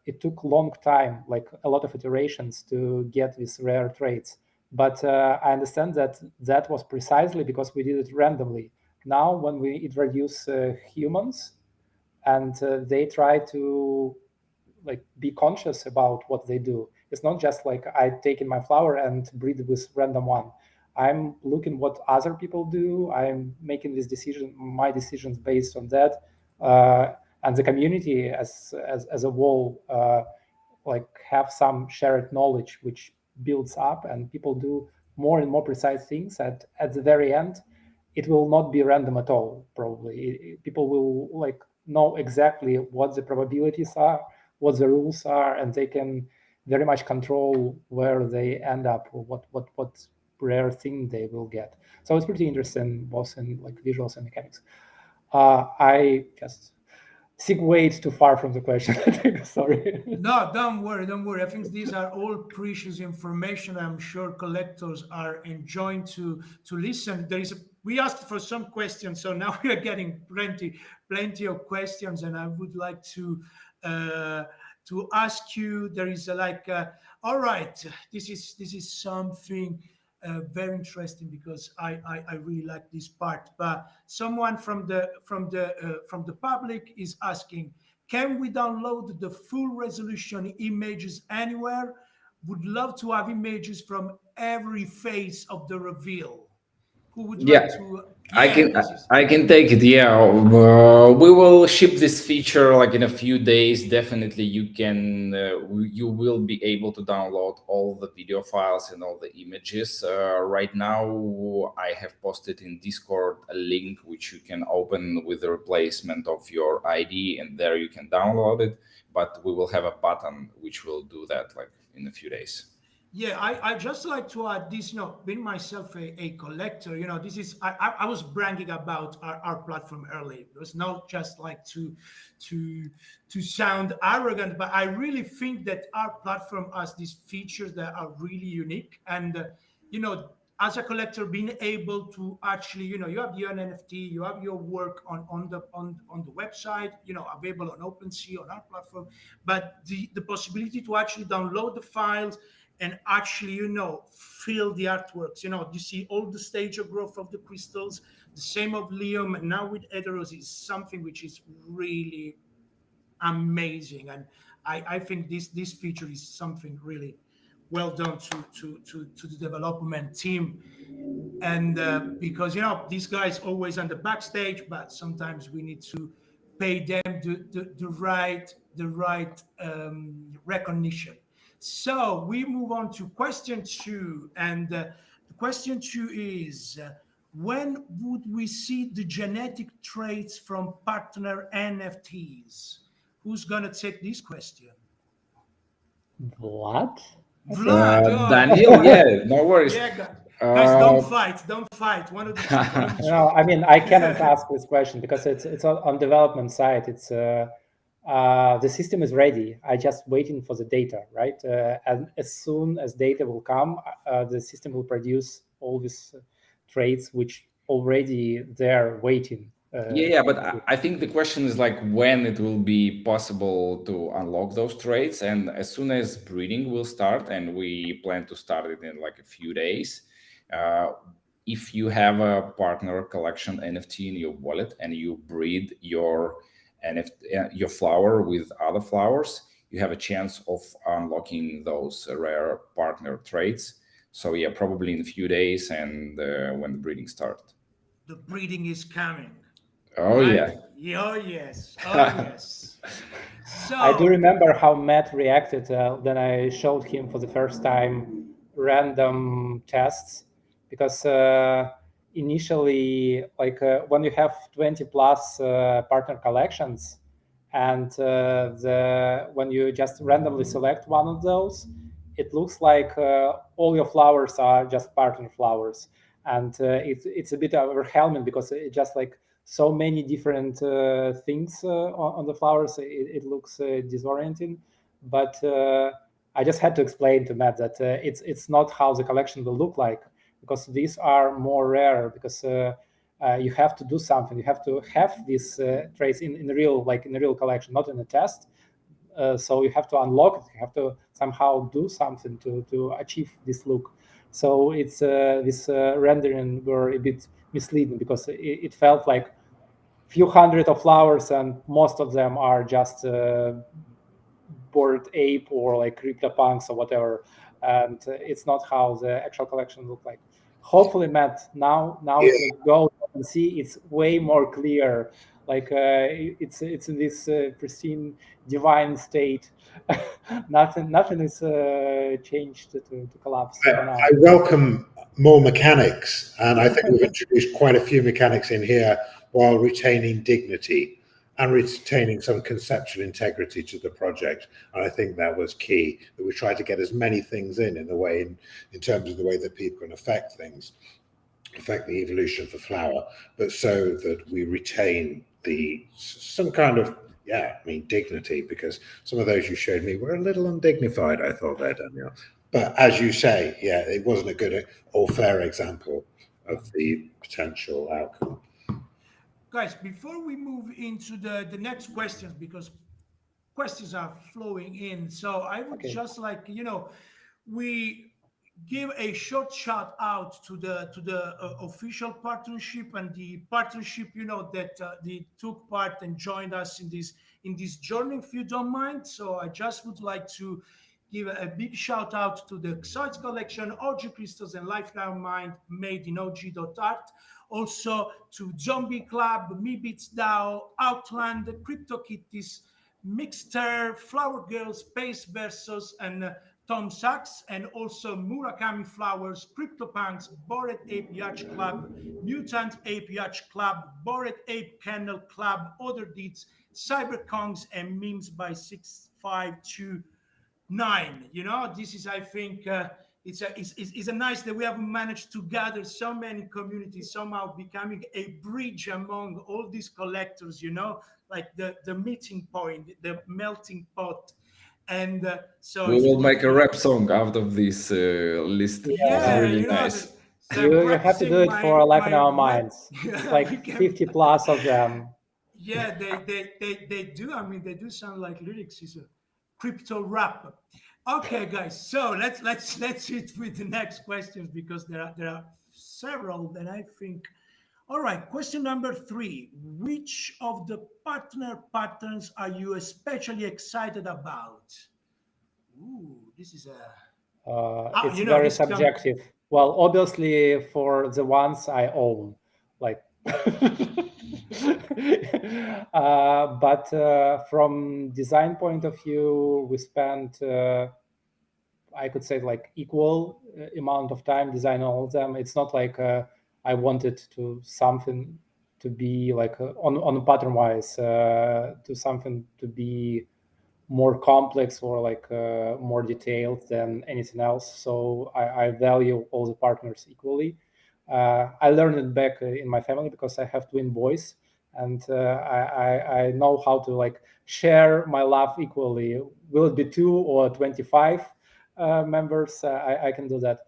[SPEAKER 2] it took long time, like a lot of iterations to get these rare traits. But I understand that that was precisely because we did it randomly. Now, when we introduce humans and they try to like be conscious about what they do, it's not just like I take in my flower and breed with random one. I'm looking what other people do. I'm making this decision, my decisions based on that. and the community as a whole like have some shared knowledge which builds up, and people do more and more precise things. At the very end, it will not be random at all. Probably people will like know exactly what the probabilities are, what the rules are, and they can very much control where they end up, or what rare thing they will get. So it's pretty interesting, both in like visuals and mechanics. I just segued too far from the question. Sorry.
[SPEAKER 1] No, don't worry, don't worry. I think these are all precious information. I'm sure collectors are enjoying to listen. We asked for some questions, so now we are getting plenty of questions, and I would like to ask you. There is all right. This is something very interesting, because I really like this part. But someone from the public is asking, can we download the full resolution images anywhere? Would love to have images from every phase of the reveal. Who would
[SPEAKER 4] Yeah,
[SPEAKER 1] like to?
[SPEAKER 4] I
[SPEAKER 1] Yeah,
[SPEAKER 4] can
[SPEAKER 1] this is.
[SPEAKER 4] I can take it. Yeah, we will ship this feature like in a few days. Definitely, you will be able to download all the video files and all the images. Right now, I have posted in Discord a link which you can open with the replacement of your ID, and there you can download it. But we will have a button which will do that like in a few days.
[SPEAKER 1] Yeah, I just like to add this, being myself a collector, this is, I was bragging about our platform earlier. It was not just like to sound arrogant, but I really think that our platform has these features that are really unique. And, as a collector, being able to actually, you have your NFT, you have your work on the website, available on OpenSea, on our platform, but the possibility to actually download the files and actually, feel the artworks. You see all the stage of growth of the crystals, the same of Liam, and now with Heteros is something which is really amazing. And I think this feature is something really well done to the development team. And because these guys always on the backstage, but sometimes we need to pay them the right recognition. So we move on to question 2, and the question 2 is, when would we see the genetic traits from partner NFTs? Who's gonna take this question?
[SPEAKER 2] What?
[SPEAKER 1] Vlad,
[SPEAKER 4] Danil, yeah, no worries.
[SPEAKER 1] yeah, guys, don't fight. One of the two. One of the two.
[SPEAKER 2] No, I mean, I cannot ask this question because it's on development side. It's the system is ready. I just waiting for the data, right? And as soon as data will come, the system will produce all these traits which already they're waiting.
[SPEAKER 4] Yeah, but I think the question is like when it will be possible to unlock those traits, and as soon as breeding will start, and we plan to start it in like a few days. If you have a partner collection NFT in your wallet and you breed your NFT, your flower with other flowers, you have a chance of unlocking those rare partner traits. So yeah, probably in a few days, and when the breeding starts.
[SPEAKER 1] The breeding is coming.
[SPEAKER 4] Oh
[SPEAKER 1] right?
[SPEAKER 4] yeah.
[SPEAKER 1] Oh yes. Oh yes. So
[SPEAKER 2] I do remember how Matt reacted when I showed him for the first time random tests, because initially, like when you have 20 plus partner collections, and when you just randomly select one of those, it looks like all your flowers are just partner flowers, and it's a bit overwhelming because it just like so many different things on the flowers. It looks disorienting, but I just had to explain to Matt that it's not how the collection will look like, because these are more rare, because you have to do something. You have to have these traits in the real, like in the real collection, not in a test. So you have to unlock it. You have to somehow do something to achieve this look. So it's this rendering were a bit misleading, because it felt like few hundred of flowers and most of them are just Bored Ape or like CryptoPunks or whatever, and it's not how the actual collection look like. Hopefully, Matt, now if you go and see, it's way more clear Like it's in this pristine divine state. nothing is changed to collapse for now.
[SPEAKER 3] I welcome more mechanics, and I think we've introduced quite a few mechanics in here while retaining dignity and retaining some conceptual integrity to the project. And I think that was key, that we tried to get as many things in the way, in terms of the way that people can affect things, affect the evolution of the flower, but so that we retain some kind of dignity, because some of those you showed me were a little undignified, I thought there, Daniel. But as you say, it wasn't a good or fair example of the potential outcome.
[SPEAKER 1] Guys, before we move into the next questions, because questions are flowing in, so I would just like, we give a short shout out to the official partnership and the partnership that they took part and joined us in this journey, if you don't mind. So I just would like to give a big shout out to the Heterosis Collection, OG Crystals and Lifeline Mind, made in OG.Art. Also to Zombie Club, Me Beats DAO, Outland, CryptoKitties, Mixter, Flower Girls, Space Versus, and Tom Sachs, and also Murakami Flowers, CryptoPunks, Bored Ape Yacht Club, Mutant Ape Yacht Club, Bored Ape Kennel Club, Other Deeds, Cyberkongs, and Memes by 6529. This is, I think, it's a nice that we have managed to gather so many communities, somehow becoming a bridge among all these collectors, like the meeting point, the melting pot. And so
[SPEAKER 4] we will make a rap song out of this list.
[SPEAKER 1] Yeah,
[SPEAKER 4] really nice.
[SPEAKER 1] So
[SPEAKER 2] you have to do it for Life in Our Minds. It's like 50 plus of them.
[SPEAKER 1] Yeah, they do. I mean, they do sound like lyrics. It's a crypto rap. Okay, guys. So let's hit with the next questions, because there are several that I think. All right. Question number 3: which of the partner patterns are you especially excited about? Ooh, this is a.
[SPEAKER 2] It's very subjective. Well, obviously, for the ones I own, like. But from design point of view, we spent, I could say, like equal amount of time designing all of them. It's not like I wanted to something to be like on pattern wise to something to be more complex or like more detailed than anything else. So I value all the partners equally. I learned it back in my family because I have twin boys, and I know how to like share my love equally. Will it be 2 or 25 members? I can do that.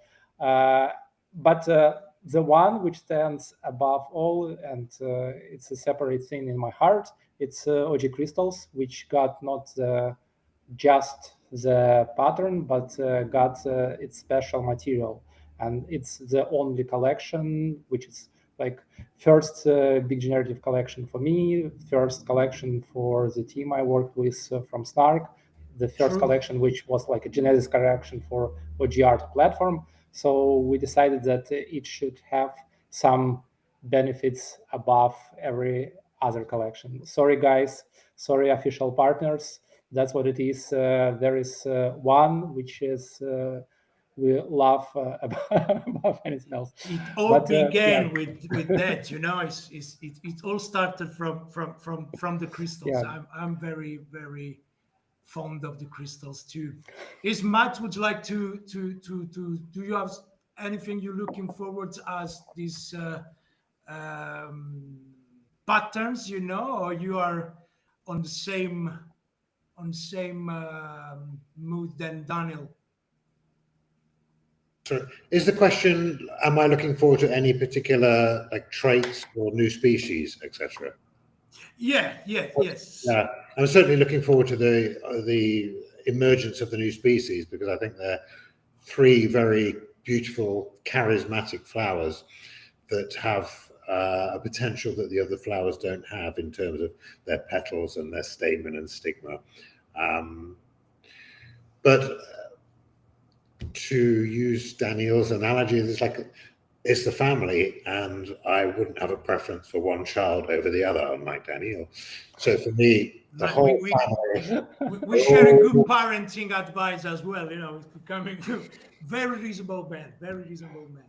[SPEAKER 2] But the one which stands above all, and it's a separate thing in my heart, it's OG Crystals, which got not just the pattern, but got its special material. And it's the only collection which is like first big generative collection for me, first collection for the team I worked with from Snark, the first collection which was like a genesis collection for OG.Art platform. So we decided that it should have some benefits above every other collection. Sorry guys, sorry official partners, that's what it is. There is one which is we love above anything else.
[SPEAKER 1] It all began with that, it all started from the crystals. I'm very, very fond of the crystals too. Is Matt, would you like to do you have anything you're looking forward to as these patterns, or you are on the same mood than Danil?
[SPEAKER 3] So is the question, am I looking forward to any particular like traits or new species, etc.?
[SPEAKER 1] Yes.
[SPEAKER 3] Yeah, I'm certainly looking forward to the emergence of the new species, because I think they're 3 very beautiful, charismatic flowers that have a potential that the other flowers don't have in terms of their petals and their stamen and stigma. But to use Daniel's analogy, is the family, and I wouldn't have a preference for one child over the other, unlike Danil. So for me, the whole family.
[SPEAKER 1] We share a good parenting advice as well. It's becoming very reasonable man. Very reasonable man.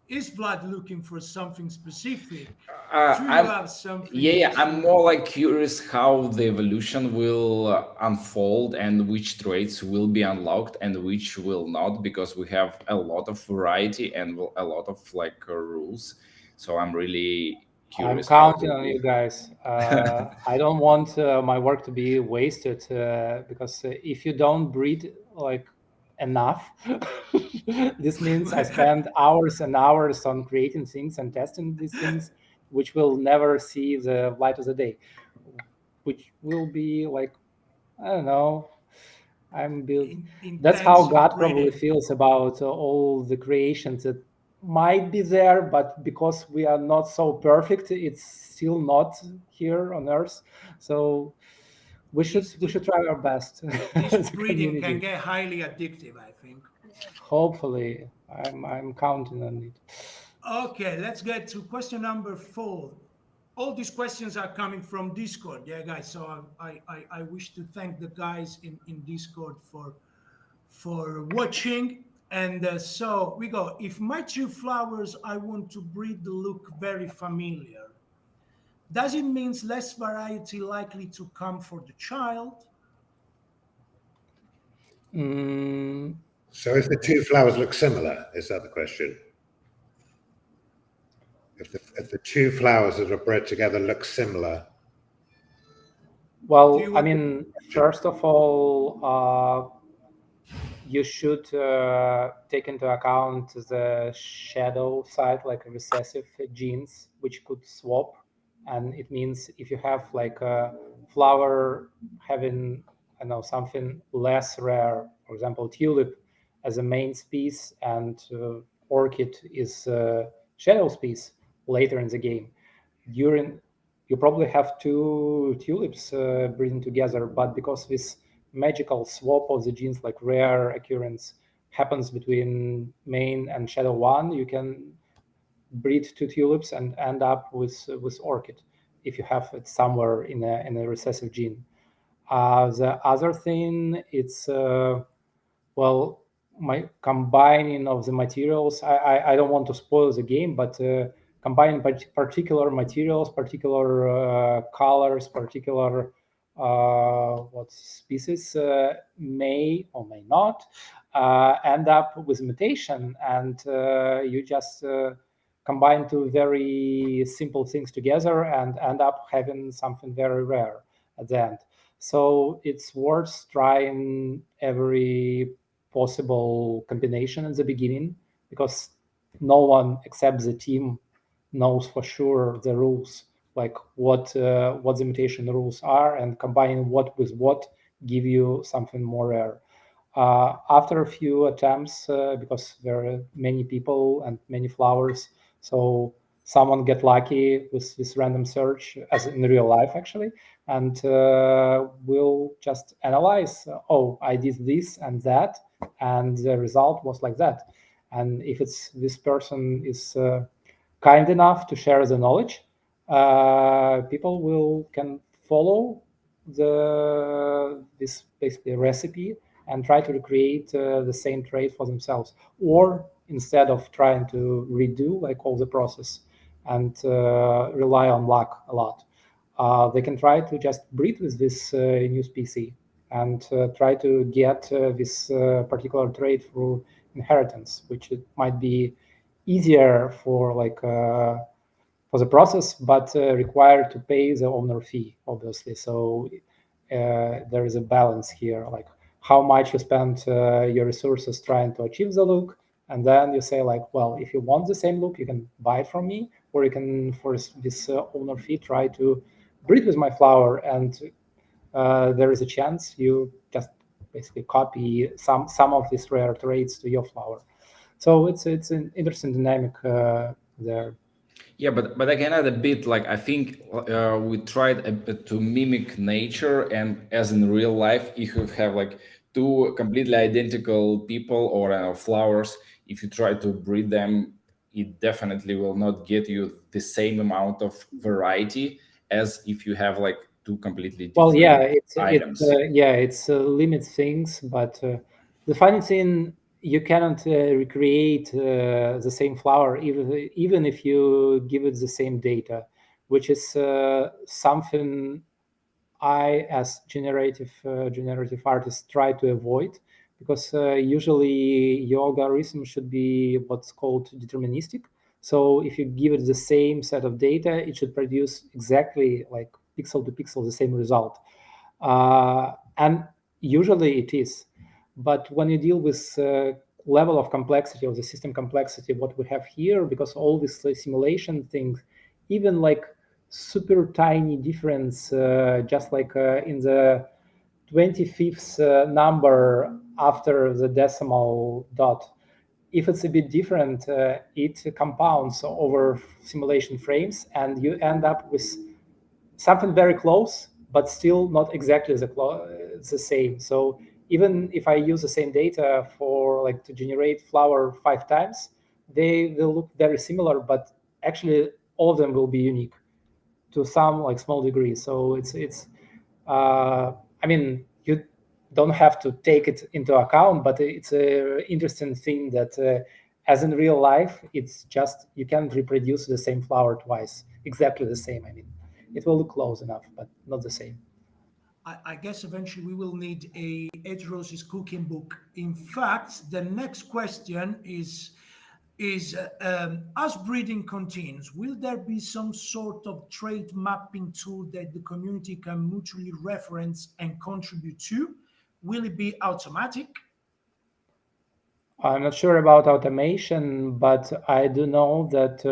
[SPEAKER 1] Is Vlad looking for something specific? Do you have something?
[SPEAKER 4] I'm more like curious how the evolution will unfold and which traits will be unlocked and which will not, because we have a lot of variety and a lot of rules. So I'm really curious.
[SPEAKER 2] I'm counting on you guys. I don't want my work to be wasted because if you don't breed enough, this means I spend hours and hours on creating things and testing these things, which will never see the light of the day, which will be I don't know. That's how God probably feels about all the creations that might be there, but because we are not so perfect, it's still not here on Earth. So we should try our best.
[SPEAKER 1] This breeding can get highly addictive, I think.
[SPEAKER 2] Hopefully, I'm counting on it.
[SPEAKER 1] Okay, let's get to question number 4. All these questions are coming from Discord, yeah, guys. So I wish to thank the guys in Discord for watching. And so we go. If my 2 flowers I want to breed look very familiar, does it mean less variety likely to come for the child?
[SPEAKER 3] So if the 2 flowers look similar, is that the question? If the 2 flowers that are bred together look similar.
[SPEAKER 2] Well, I mean, first of all, you should take into account the shadow side, like recessive genes, which could swap. And it means if you have a flower having, I know, something less rare, for example, tulip as a main species, and orchid is shadow species later in the game, you probably have 2 tulips breeding together, but because this magical swap of the genes, like rare occurrence, happens between main and shadow 1, you can breed 2 tulips and end up with orchid if you have it somewhere in a recessive gene. The other thing, it's my combining of the materials. I don't want to spoil the game, but combining particular materials, particular colors, particular species may or may not end up with mutation, and you just combine 2 very simple things together and end up having something very rare at the end. So it's worth trying every possible combination in the beginning, because no one except the team knows for sure the rules, like what the mutation rules are, and combining what with what give you something more rare. After a few attempts, because there are many people and many flowers, so someone get lucky with this random search, as in real life actually, and we'll just analyze, oh, I did this and that, and the result was like that. And if it's this person is kind enough to share the knowledge, people can follow this basically recipe and try to recreate the same trait for themselves, or instead of trying to redo all the process and rely on luck a lot, they can try to just breed with this new species and try to get this particular trait through inheritance, which it might be easier for the process, but required to pay the owner fee, obviously. So there is a balance here, like how much you spend your resources trying to achieve the look, and then you say well, if you want the same look, you can buy it from me, or you can, for this owner fee, try to breed with my flower, and there is a chance you just basically copy some of these rare traits to your flower. So it's an interesting dynamic there.
[SPEAKER 4] Yeah, but I can add a bit. I think we tried a bit to mimic nature, and as in real life, if you have 2 completely identical people or flowers, if you try to breed them, it definitely will not get you the same amount of variety as if you have like two completely different items.
[SPEAKER 2] It's limits things, but the funny thing, you cannot recreate the same flower even if you give it the same data, which is something I, as generative artist, try to avoid, because usually your algorithm should be what's called deterministic. So if you give it the same set of data, it should produce exactly like pixel to pixel the same result. And usually it is. But when you deal with level of complexity, of the system complexity, what we have here, because all these simulation things, even like super tiny difference, just like in the 25th number after the decimal dot, if it's a bit different, it compounds over simulation frames, and you end up with something very close, but still not exactly the same. So even if I use the same data for like to generate flower 5 times, they will look very similar, but actually all of them will be unique to some like small degree. So it's I mean, you don't have to take it into account, but it's a interesting thing that as in real life, it's just you can't reproduce the same flower twice, exactly the same. I mean, it will look close enough, but not the same.
[SPEAKER 1] I guess eventually we will need a Heterosis cooking book. In fact, the next question is as breeding continues, will there be some sort of trait mapping tool that the community can mutually reference and contribute to? Will it be automatic?
[SPEAKER 2] I'm not sure about automation, but I do know that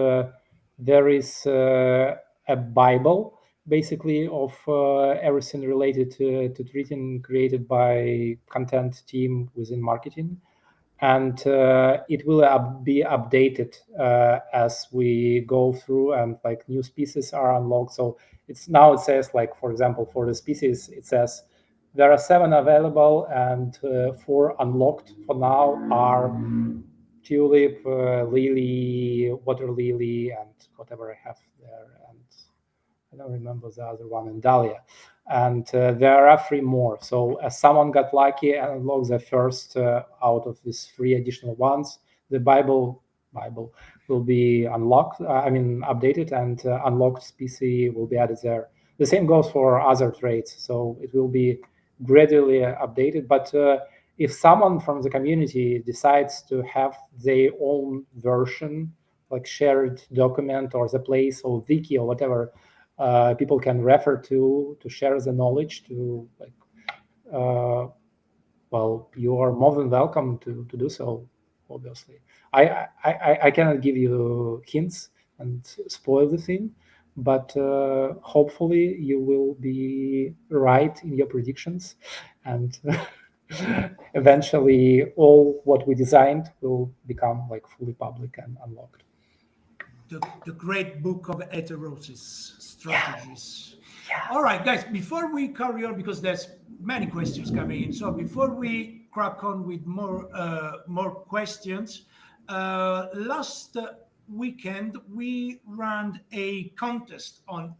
[SPEAKER 2] there is a Bible, basically, of everything related to treating, created by content team within marketing, and it will be updated as we go through, and like new species are unlocked. So it says, like, for example, for the species, it says there are 7 available, and 4 unlocked for now are tulip, lily, water lily, and whatever I have there, and I don't remember the other one, and dahlia. And there are 3 more. So someone got lucky and unlocked the first out of these 3 additional ones. The Bible will be unlocked. Updated, and unlocked species will be added there. The same goes for other traits. So it will be gradually updated. But if someone from the community decides to have their own version, like shared document or the place or wiki or whatever, people can refer to share the knowledge to like you are more than welcome to do so. Obviously, I cannot give you hints and spoil the thing, but hopefully you will be right in your predictions, and eventually all what we designed will become like fully public and unlocked.
[SPEAKER 1] The great book of Heterosis strategies. All right, guys, before we carry on, because there's many questions coming in, so before we crack on with more questions, last weekend we ran a contest on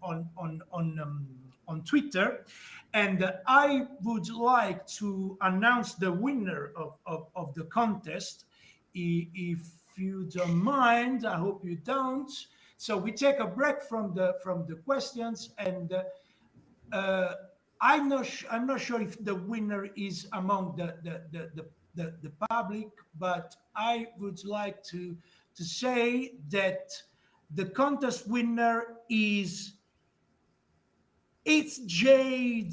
[SPEAKER 1] Twitter, and I would like to announce the winner of the contest. If you don't mind, I hope you don't. So we take a break from the questions, and I'm not sure if the winner is among the public, but I would like to say that the contest winner is it's J0.F.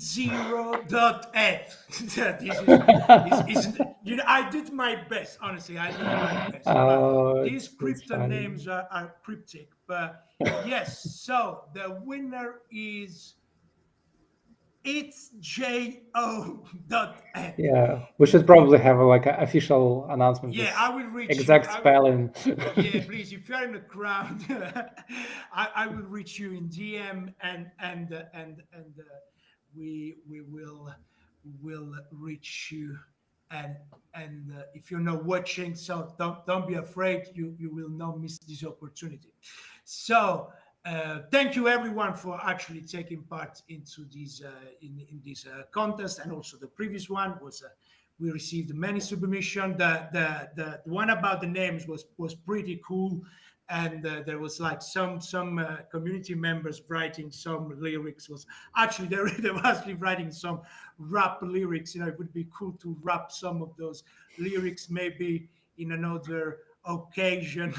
[SPEAKER 1] I did my best, honestly. I did my best. But these crypto names are cryptic. But yes, so the winner is it's J0.F.
[SPEAKER 2] Yeah, we should probably have like an official announcement.
[SPEAKER 1] Yeah, I will reach
[SPEAKER 2] exact
[SPEAKER 1] you.
[SPEAKER 2] spelling.
[SPEAKER 1] Yeah, please, if you're in the crowd, I will reach you in DM, and we will reach you and if you're not watching, so don't be afraid. You will not miss this opportunity. So thank you everyone for actually taking part into this in this contest, and also the previous one was. We received many submission. The one about the names was pretty cool, and there was like some community members writing some lyrics. Was actually they were actually writing some rap lyrics. You know, it would be cool to rap some of those lyrics maybe in another occasion.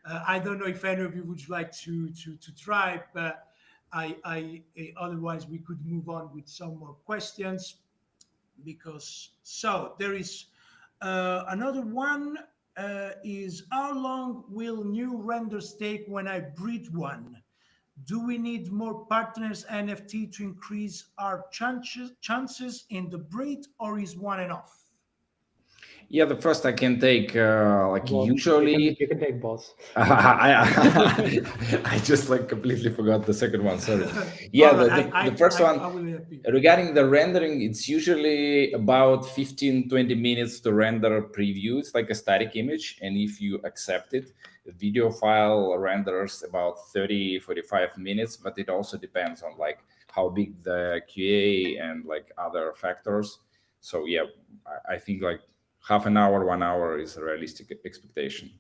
[SPEAKER 1] I don't know if any of you would like to try, but otherwise we could move on with some more questions, because so there is another one is how long will new renders take when I breed one? Do we need more partners NFT to increase our chances in the breed, or is one enough?
[SPEAKER 4] Yeah, the first I can take like
[SPEAKER 2] Both.
[SPEAKER 4] usually.
[SPEAKER 2] You can take both.
[SPEAKER 4] I just like completely forgot the second one. Sorry. Yeah,
[SPEAKER 1] All right,
[SPEAKER 4] the first one
[SPEAKER 1] I will help you.
[SPEAKER 4] regarding the rendering, it's usually about 15-20 minutes to render a preview. It's like a static image, and if you accept it, the video file renders about 30-45 minutes. But it also depends on like how big the QA and like other factors. So yeah, I think like half an hour, 1 hour is a realistic expectation.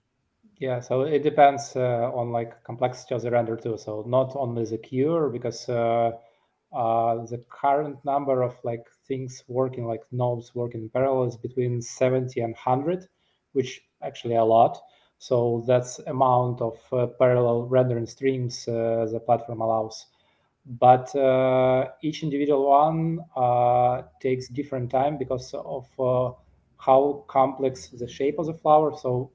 [SPEAKER 2] Yeah, so it depends on like complexity of the render too. So not only the cure, because the current number of like things working, like nodes working in parallel, is between 70 and 100, which actually a lot. So that's amount of parallel rendering streams the platform allows. But each individual one takes different time because of how complex the shape of the flower. So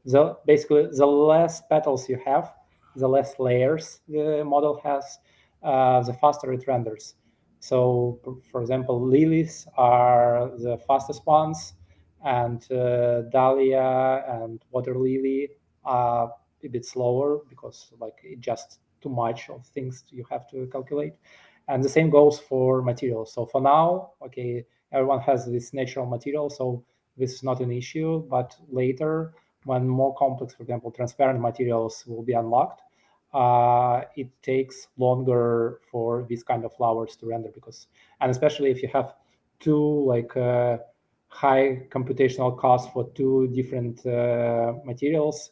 [SPEAKER 2] basically, the less petals you have, the less layers the model has, the faster it renders. So, for example, lilies are the fastest ones, and dahlia and water lily are a bit slower because like it just too much of things you have to calculate. And the same goes for materials. So for now, okay, everyone has this natural material, so this is not an issue. But later, when more complex, for example, transparent materials will be unlocked, it takes longer for these kind of flowers to render, because, and especially if you have two like high computational costs for two different materials,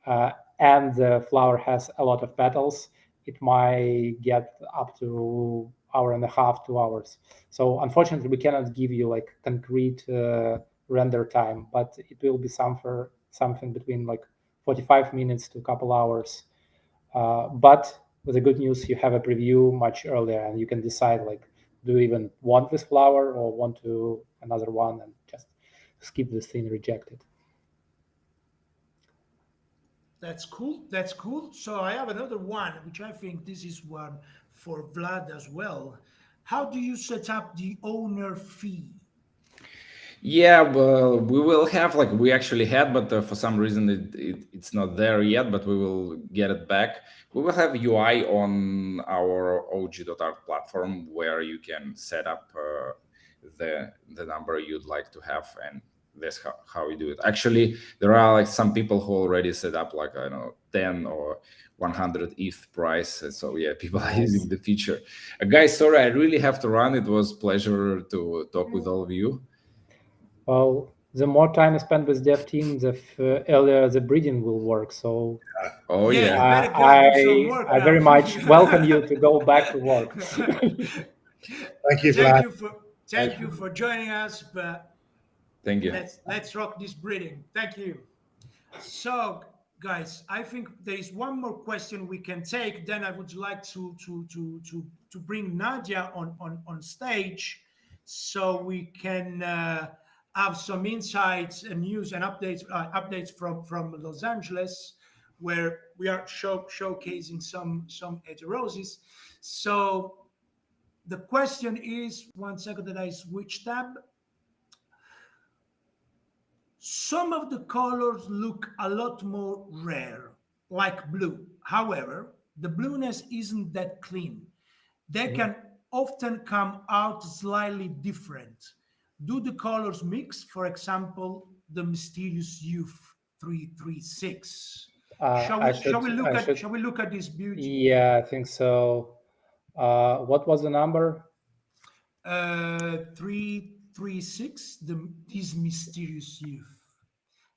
[SPEAKER 2] and the flower has a lot of petals, it might get up to hour and a half, 2 hours. So unfortunately, we cannot give you like concrete render time, but it will be something between like 45 minutes to a couple hours. But with the good news, you have a preview much earlier, and you can decide like, do you even want this flower or want to another one, and just skip this thing, reject it.
[SPEAKER 1] That's cool. That's cool. So I have another one, which I think this is one for Vlad as well. How do you set up the owner fee?
[SPEAKER 4] Yeah, well, we will have like we actually had, but for some reason it's not there yet. But we will get it back. We will have UI on our OG.Art platform where you can set up the number you'd like to have, and that's how we do it. Actually, there are like some people who already set up like, I don't know, 10 or 100 ETH price. So yeah, people are using the feature. Guys, sorry, I really have to run. It was a pleasure to talk with all of you.
[SPEAKER 2] Well, the more time I spend with dev team, the earlier the breeding will work. So
[SPEAKER 4] Oh
[SPEAKER 1] Yeah,
[SPEAKER 4] yeah.
[SPEAKER 1] you better go do some work
[SPEAKER 2] I
[SPEAKER 1] now.
[SPEAKER 2] very much welcome you to go back to work.
[SPEAKER 3] Thank you, Vlad.
[SPEAKER 1] Thank you for joining us. But
[SPEAKER 4] Thank you.
[SPEAKER 1] let's rock this breeding. Thank you. So, guys, I think there is one more question we can take. Then I would like to bring Nadia on stage, so we can have some insights and news and updates from Los Angeles, where we are showcasing some heterosis. So the question is, one second that I switch tab. Some of the colors look a lot more rare, like blue. However, the blueness isn't that clean. They can often come out slightly different. do the colors mix? For example, the mysterious youth 336. Shall we look at this beauty?
[SPEAKER 2] Yeah, I think so. What was the number?
[SPEAKER 1] 336. These mysterious youth.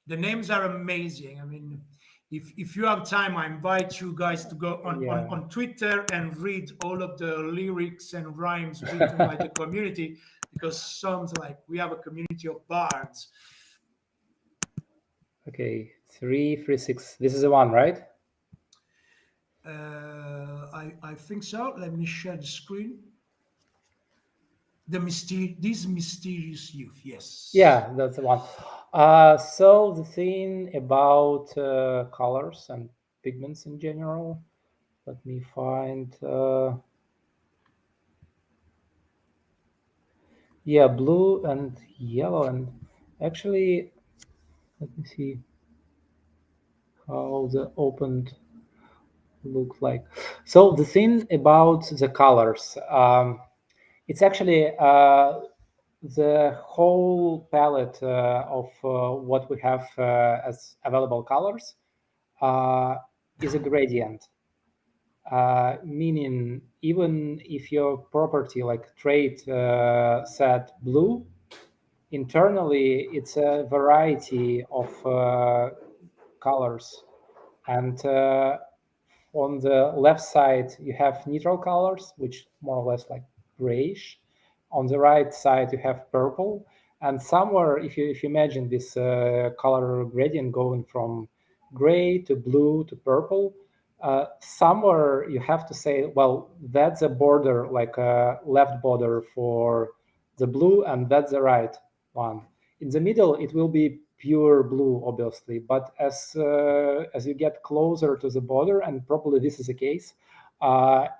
[SPEAKER 1] The names are amazing. I mean, if you have time, I invite you guys to go on Twitter and read all of the lyrics and rhymes written by the community, because sounds like we have a community of bards.
[SPEAKER 2] Okay, 336. This is the one, right?
[SPEAKER 1] I think so. Let me share the screen. These mysterious youth. Yes.
[SPEAKER 2] Yeah, that's the one. So the thing about colors and pigments in general. Let me find. Yeah, blue and yellow, and actually, let me see how the opened look like. So the thing about the colors, it's actually the whole palette of what we have as available colors is a gradient. Meaning, even if your property like trait set blue, internally it's a variety of colors, and on the left side you have neutral colors, which more or less like grayish. On the right side you have purple, and somewhere, if you imagine this color gradient going from gray to blue to purple, somewhere you have to say, well, that's a border, like a left border for the blue, and that's the right one. In the middle, it will be pure blue, obviously, but as you get closer to the border, and probably this is the case,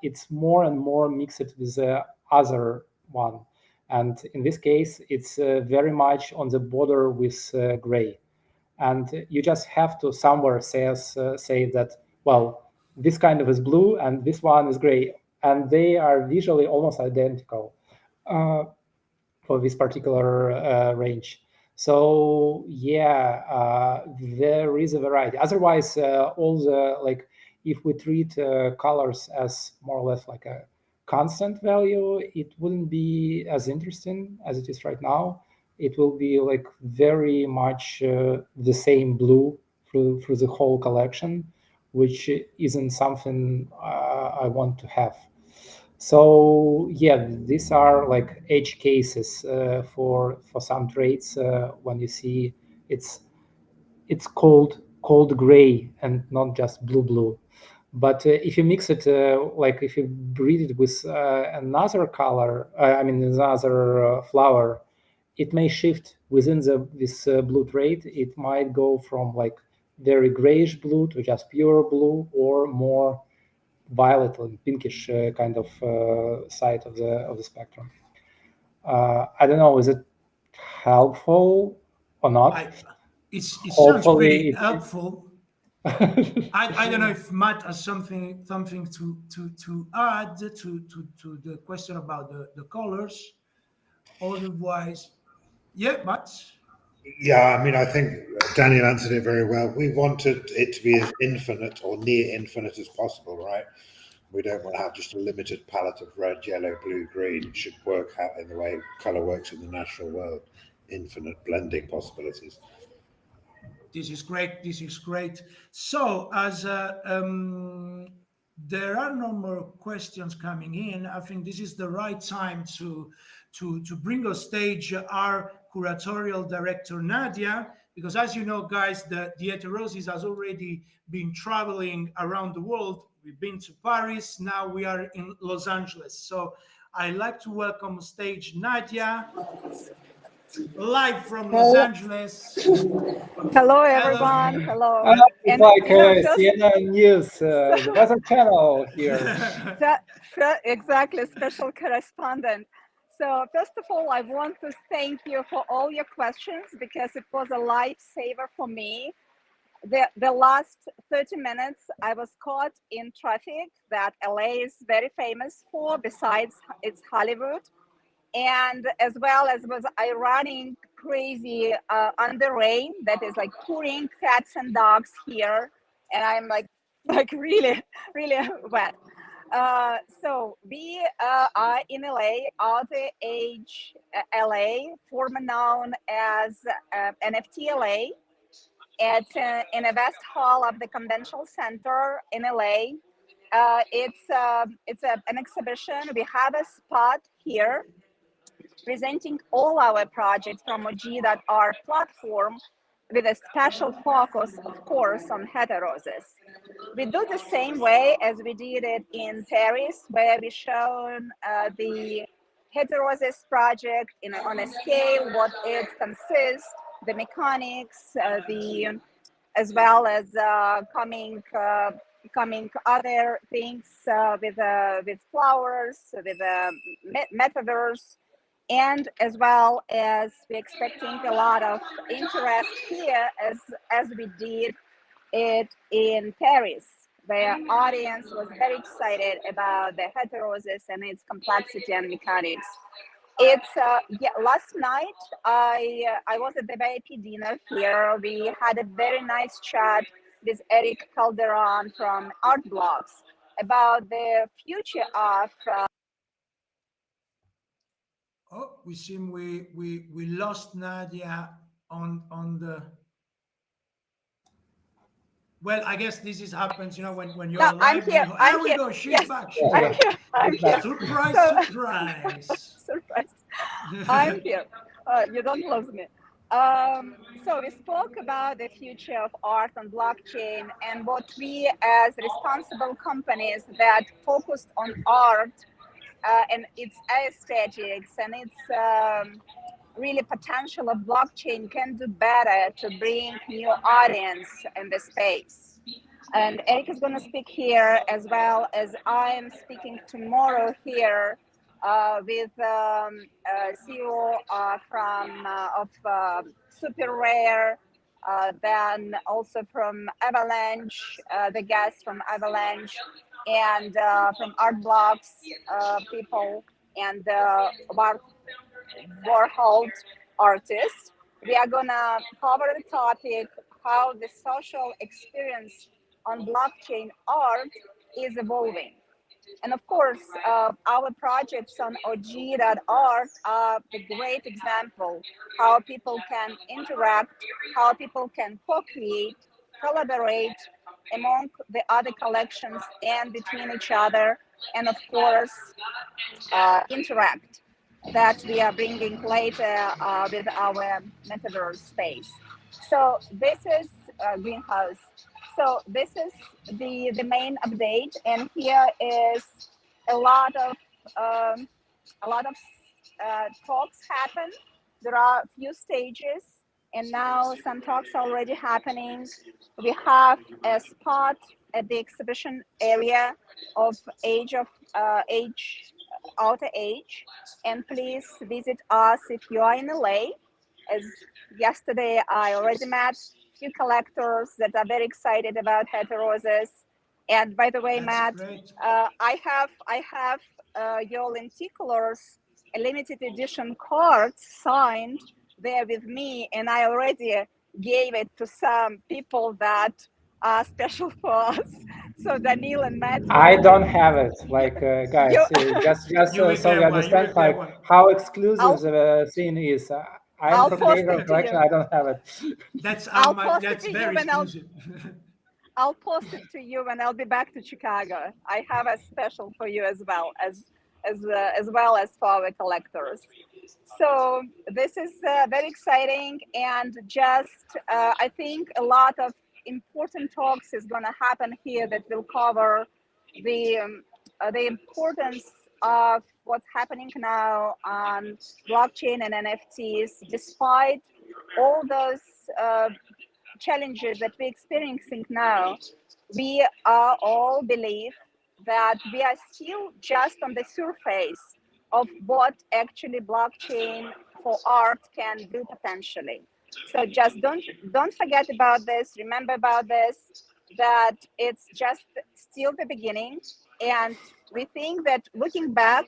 [SPEAKER 2] it's more and more mixed with the other one. And in this case, it's very much on the border with gray. And you just have to somewhere say that, well, this kind of is blue and this one is gray, and they are visually almost identical for this particular range. So yeah, there is a variety. Otherwise, all the, like, if we treat colors as more or less like a constant value, it wouldn't be as interesting as it is right now. It will be like very much the same blue through the whole collection, which isn't something I want to have. So yeah, these are like edge cases for some traits when you see it's called gray and not just blue. But if you mix it, like if you breed it with another color, I mean another flower, it may shift within this blue trait. It might go from like very grayish blue to just pure blue, or more violet and pinkish kind of side of the spectrum. I don't know, is it helpful or not?
[SPEAKER 1] It sounds pretty helpful. I don't know if Matt has something to add to the question about the colors. Otherwise, yeah, Matt.
[SPEAKER 3] Yeah, I mean, I think Daniel answered it very well. We wanted it to be as infinite or near infinite as possible, right? We don't want to have just a limited palette of red, yellow, blue, green. It should work out in the way color works in the natural world, infinite blending possibilities.
[SPEAKER 1] This is great. This is great. So, as there are no more questions coming in, I think this is the right time to bring on stage our curatorial director Nadia, because as you know, guys, the Heterosis has already been traveling around the world. We've been to Paris. Now we are in Los Angeles. So I'd like to welcome on stage Nadia, live from Los Angeles.
[SPEAKER 5] Hello, everyone. Hello.
[SPEAKER 2] It's like CNN News, the Weather Channel here.
[SPEAKER 5] Exactly, special correspondent. So first of all, I want to thank you for all your questions, because it was a lifesaver for me. The last 30 minutes, I was caught in traffic that LA is very famous for, besides its Hollywood. and as well as was I running crazy under rain that is like pouring cats and dogs here, and I'm like really wet. So we are in LA, Outer Age LA, formerly known as NFT LA, at in the West Hall of the Convention Center in LA. It's an exhibition. We have a spot here presenting all our projects from OG.Art platform with a special focus, of course, on heterosis. We do the same way as we did it in Paris, where we shown the heterosis project on a scale, what it consists, the mechanics, as well as coming other things with flowers, with metaverse, and as well as we're expecting a lot of interest here as we did it in Paris, where audience was very excited about the heterosis and its complexity and mechanics. It's last night I was at the VIP dinner here. We had a very nice chat with Eric Calderon from Art Blocks about the future of
[SPEAKER 1] Oh, we seem we lost Nadia on the. Well, I guess this is happens, when you're
[SPEAKER 5] No, I'm
[SPEAKER 1] alive.
[SPEAKER 5] here.
[SPEAKER 1] There
[SPEAKER 5] I'm
[SPEAKER 1] we
[SPEAKER 5] here.
[SPEAKER 1] go. She's
[SPEAKER 5] Yes,
[SPEAKER 1] back.
[SPEAKER 2] Yeah,
[SPEAKER 1] She's
[SPEAKER 5] I'm
[SPEAKER 1] back.
[SPEAKER 5] here. I'm here.
[SPEAKER 1] Surprise,
[SPEAKER 5] So,
[SPEAKER 1] surprise.
[SPEAKER 5] surprise. I'm here. You don't lose me. So we spoke about the future of art on blockchain and what we as responsible companies that focused on art and its aesthetics and its really potential of blockchain can do better to bring new audience in the space. And Eric is going to speak here as well as I am speaking tomorrow here with CEO of Super Rare, then also from Avalanche, the guests from Avalanche, and from Art Blocks people, and Warhol artists. We are gonna cover the topic how the social experience on blockchain art is evolving. And of course, our projects on OG.Art are a great example how people can interact, how people can co-create, collaborate among the other collections and between each other, and of course, interact that we are bringing later with our metaverse space. So this is Greenhouse. So this is the main update, and here is a lot of um, talks happen. There are a few stages, and now some talks already happening. We have a spot at the exhibition area of age outer age, and please visit us if you are in LA. As yesterday I already met few collectors that are very excited about heterosis. And by the way,
[SPEAKER 1] That's
[SPEAKER 5] Matt,
[SPEAKER 1] great.
[SPEAKER 5] I have your lenticulars, a limited edition card signed there with me, and I already gave it to some people that are special for us. So Danil and Matt,
[SPEAKER 2] I don't have it. Like,
[SPEAKER 5] you,
[SPEAKER 2] guys, just
[SPEAKER 1] You will
[SPEAKER 2] so
[SPEAKER 1] get
[SPEAKER 2] you
[SPEAKER 1] one. You
[SPEAKER 2] understand,
[SPEAKER 1] will
[SPEAKER 2] like
[SPEAKER 1] get one.
[SPEAKER 2] how exclusive
[SPEAKER 5] I'll
[SPEAKER 2] the thing is. I'm
[SPEAKER 5] I'll
[SPEAKER 2] the
[SPEAKER 5] post
[SPEAKER 2] creator
[SPEAKER 5] it
[SPEAKER 2] of
[SPEAKER 5] to
[SPEAKER 2] collection.
[SPEAKER 5] you.
[SPEAKER 2] I don't have it.
[SPEAKER 1] That's
[SPEAKER 5] To you
[SPEAKER 1] very
[SPEAKER 5] when
[SPEAKER 1] exclusive.
[SPEAKER 5] I'll post it to you when I'll be back to Chicago. I have a special for you as well as for our collectors. So this is very exciting, and just I think a lot of important talks is going to happen here that will cover the importance of what's happening now on blockchain and NFTs, despite all those challenges that we're experiencing now. We are all believe that we are still just on the surface of what actually blockchain for art can do potentially. So just don't forget about this. Remember about this, that it's just still the beginning, and we think that looking back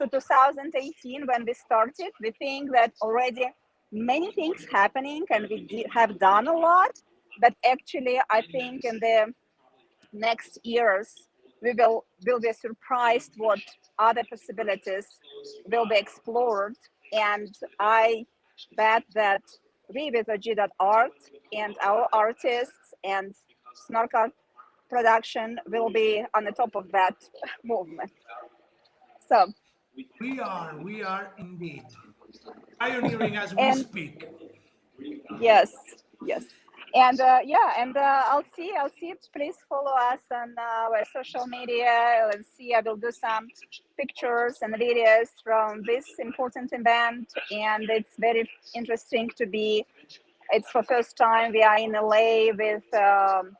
[SPEAKER 5] to 2018 when we started. We think that already many things happening and we have done a lot, but actually I think in the next years we will be surprised what other possibilities will be explored. And I bet that we with OG.Art and our artists and Snark.art production will be on the top of that movement. So
[SPEAKER 1] we are indeed pioneering as we
[SPEAKER 5] and
[SPEAKER 1] speak.
[SPEAKER 5] yes, yes. And I'll see. Please follow us on our social media. Let's see. I will do some pictures and videos from this important event, and it's very interesting to be. It's for first time we are in LA with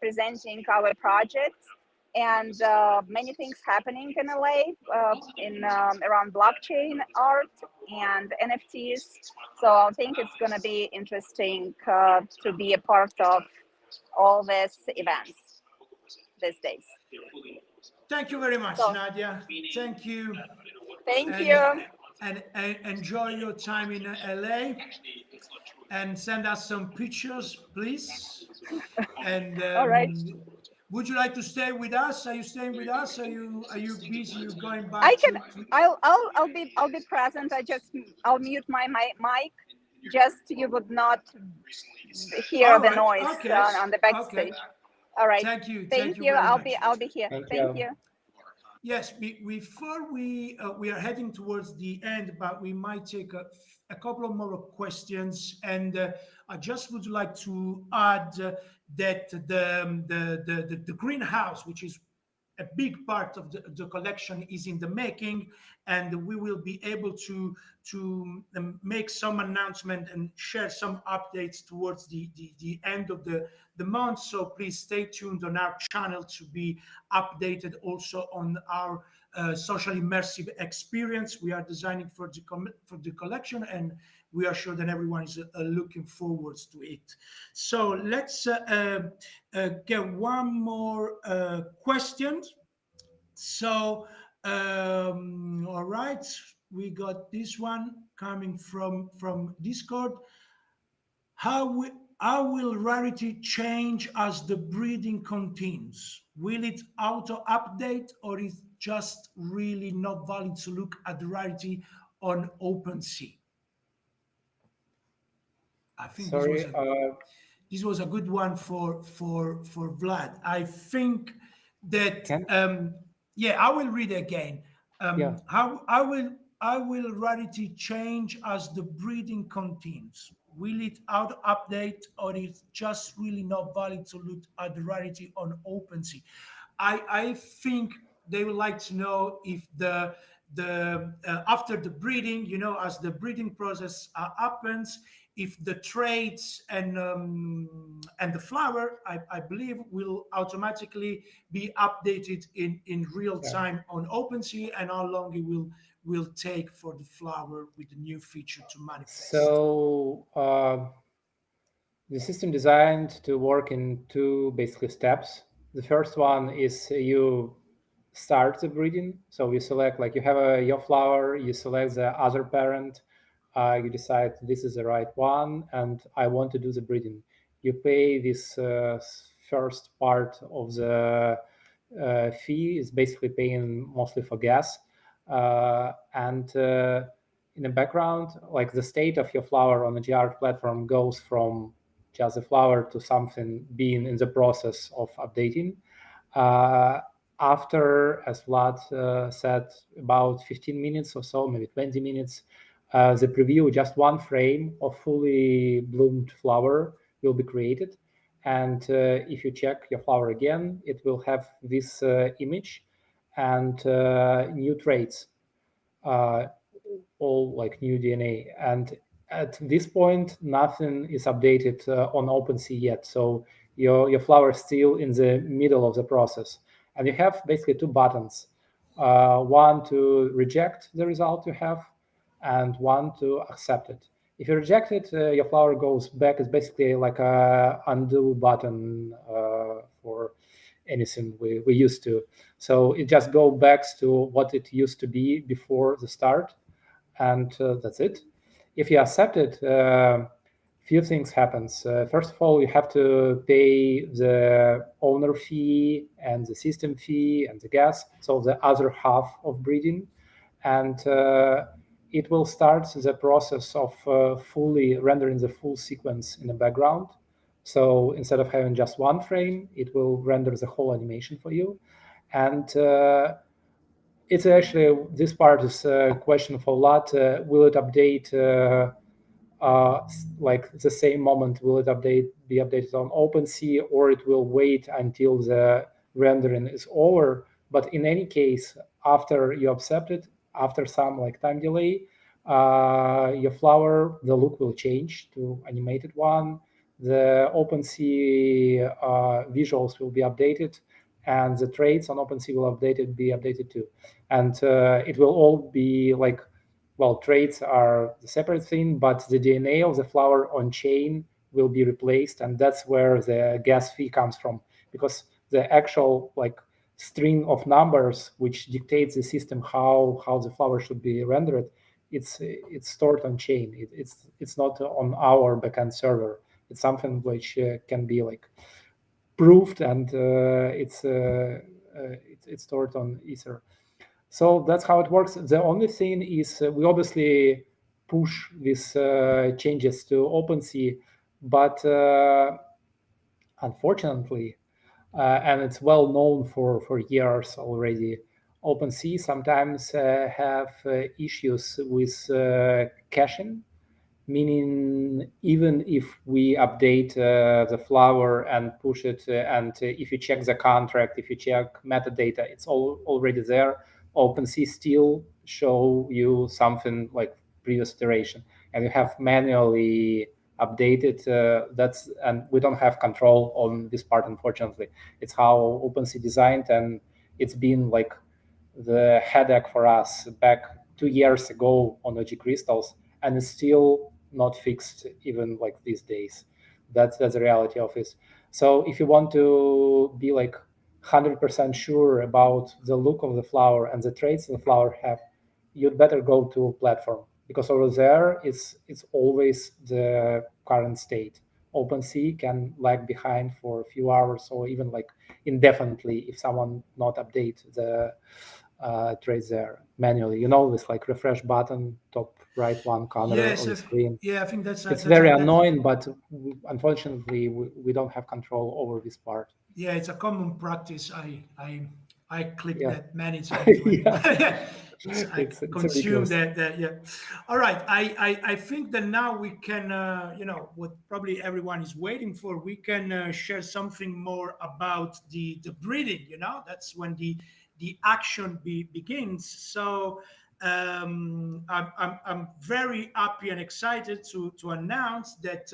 [SPEAKER 5] presenting our projects, and many things happening in LA in around blockchain art and NFTs. So I think it's going to be interesting to be a part of all these events these days.
[SPEAKER 1] Thank you very much,
[SPEAKER 5] So
[SPEAKER 1] Nadia. Thank you.
[SPEAKER 5] thank
[SPEAKER 1] And,
[SPEAKER 5] you.
[SPEAKER 1] and enjoy your time in LA. And send us some pictures, please. And
[SPEAKER 5] All right.
[SPEAKER 1] would you like to stay with us? Are you staying with us? Are you busy? You're going
[SPEAKER 5] I
[SPEAKER 1] back
[SPEAKER 5] can.
[SPEAKER 1] to...
[SPEAKER 5] I'll be present. I'll mute my mic. Just you would not hear
[SPEAKER 1] All
[SPEAKER 5] the
[SPEAKER 1] right.
[SPEAKER 5] noise
[SPEAKER 1] Okay.
[SPEAKER 5] on the
[SPEAKER 1] Okay.
[SPEAKER 5] backstage. All right.
[SPEAKER 1] Thank you.
[SPEAKER 5] Thank
[SPEAKER 1] Thank you
[SPEAKER 5] you.
[SPEAKER 1] very much.
[SPEAKER 5] I'll be here.
[SPEAKER 2] Thank
[SPEAKER 5] Thank
[SPEAKER 2] you.
[SPEAKER 5] you.
[SPEAKER 1] Yes, before we are heading towards the end, but we might take a couple of more questions, and I just would like to add that the greenhouse, which is a big part of the collection, is in the making, and we will be able to make some announcement and share some updates towards the end of the month. So please stay tuned on our channel to be updated also on our social immersive experience we are designing for the collection, and we are sure that everyone is looking forward to it. So let's get one more question. So all right, we got this one coming from Discord. How will rarity change as the breeding continues? Will it auto update, or is just really not valid to look at the rarity on OpenSea? I think
[SPEAKER 2] Sorry.
[SPEAKER 1] this was a good one for Vlad. I think that yeah, I will read again.
[SPEAKER 2] Yeah.
[SPEAKER 1] How will rarity change as the breeding continues? Will it auto update, or is just really not valid to look at the rarity on OpenSea? I think they would like to know if the after the breeding, as the breeding process happens, if the traits and the flower, I believe, will automatically be updated in real time on OpenSea, and how long it will take for the flower with the new feature to manifest.
[SPEAKER 2] So the system designed to work in two basically steps. The first one is you start the breeding. So you select, like, you have your flower, you select the other parent, you decide this is the right one, and I want to do the breeding. You pay this first part of the fee, is basically paying mostly for gas. And in the background, like, the state of your flower on the OG.Art platform goes from just a flower to something being in the process of updating. After, as Vlad said, about 15 minutes or so, maybe 20 minutes, the preview, just one frame of fully bloomed flower will be created. And if you check your flower again, it will have this image and new traits, all like new DNA. And at this point, nothing is updated on OpenSea yet. So your flower is still in the middle of the process. And you have basically two buttons, one to reject the result you have, and one to accept it. If you reject it, your flower goes back. It's basically like a undo button for anything we used to. So it just goes back to what it used to be before the start, and that's it. If you accept it, few things happens. First of all, you have to pay the owner fee and the system fee and the gas, so the other half of breeding, and it will start the process of fully rendering the full sequence in the background. So instead of having just one frame, it will render the whole animation for you. And it's actually, this part is a question for a lot. Will it update like the same moment? Will it be updated on OpenSea, or it will wait until the rendering is over? But in any case, after you accept it, after some like time delay, your flower, the look will change to animated one. The OpenSea visuals will be updated, and the traits on OpenSea will be updated too. And it will all be like, well, traits are the separate thing, but the DNA of the flower on chain will be replaced, and that's where the gas fee comes from, because the actual like string of numbers which dictates the system how the flower should be rendered, it's stored on chain. It's not on our backend server. It's something which can be like proved, and it's stored on Ether. So that's how it works. The only thing is we obviously push these changes to OpenSea, but unfortunately, and it's well known for years already, OpenSea sometimes have issues with caching, meaning even if we update the flower and push it, and if you check the contract, if you check metadata, it's all already there. OpenSea still show you something like previous iteration, and you have manually updated. And we don't have control on this part, unfortunately. It's how OpenSea designed, and it's been like the headache for us back 2 years ago on OG crystals, and it's still not fixed even like these days. That's the reality of it. So if you want to be like 100% sure about the look of the flower and the traits the flower have, you'd better go to a platform, because over there it's always the current state. OpenSea can lag behind for a few hours or even like indefinitely if someone not update the traits there manually. You know, this like refresh button, top right one corner
[SPEAKER 1] Yes,
[SPEAKER 2] of the screen.
[SPEAKER 1] yeah, I think that's
[SPEAKER 2] It's very annoying, but unfortunately we don't have control over this part.
[SPEAKER 1] yeah, it's a common practice. I click
[SPEAKER 2] Yeah.
[SPEAKER 1] that many times when
[SPEAKER 2] Yeah.
[SPEAKER 1] I
[SPEAKER 2] It's
[SPEAKER 1] consume
[SPEAKER 2] ridiculous.
[SPEAKER 1] that. Yeah. All right. I think that now we can, what probably everyone is waiting for. We can share something more about the breeding. That's when the action begins. So I'm very happy and excited to announce that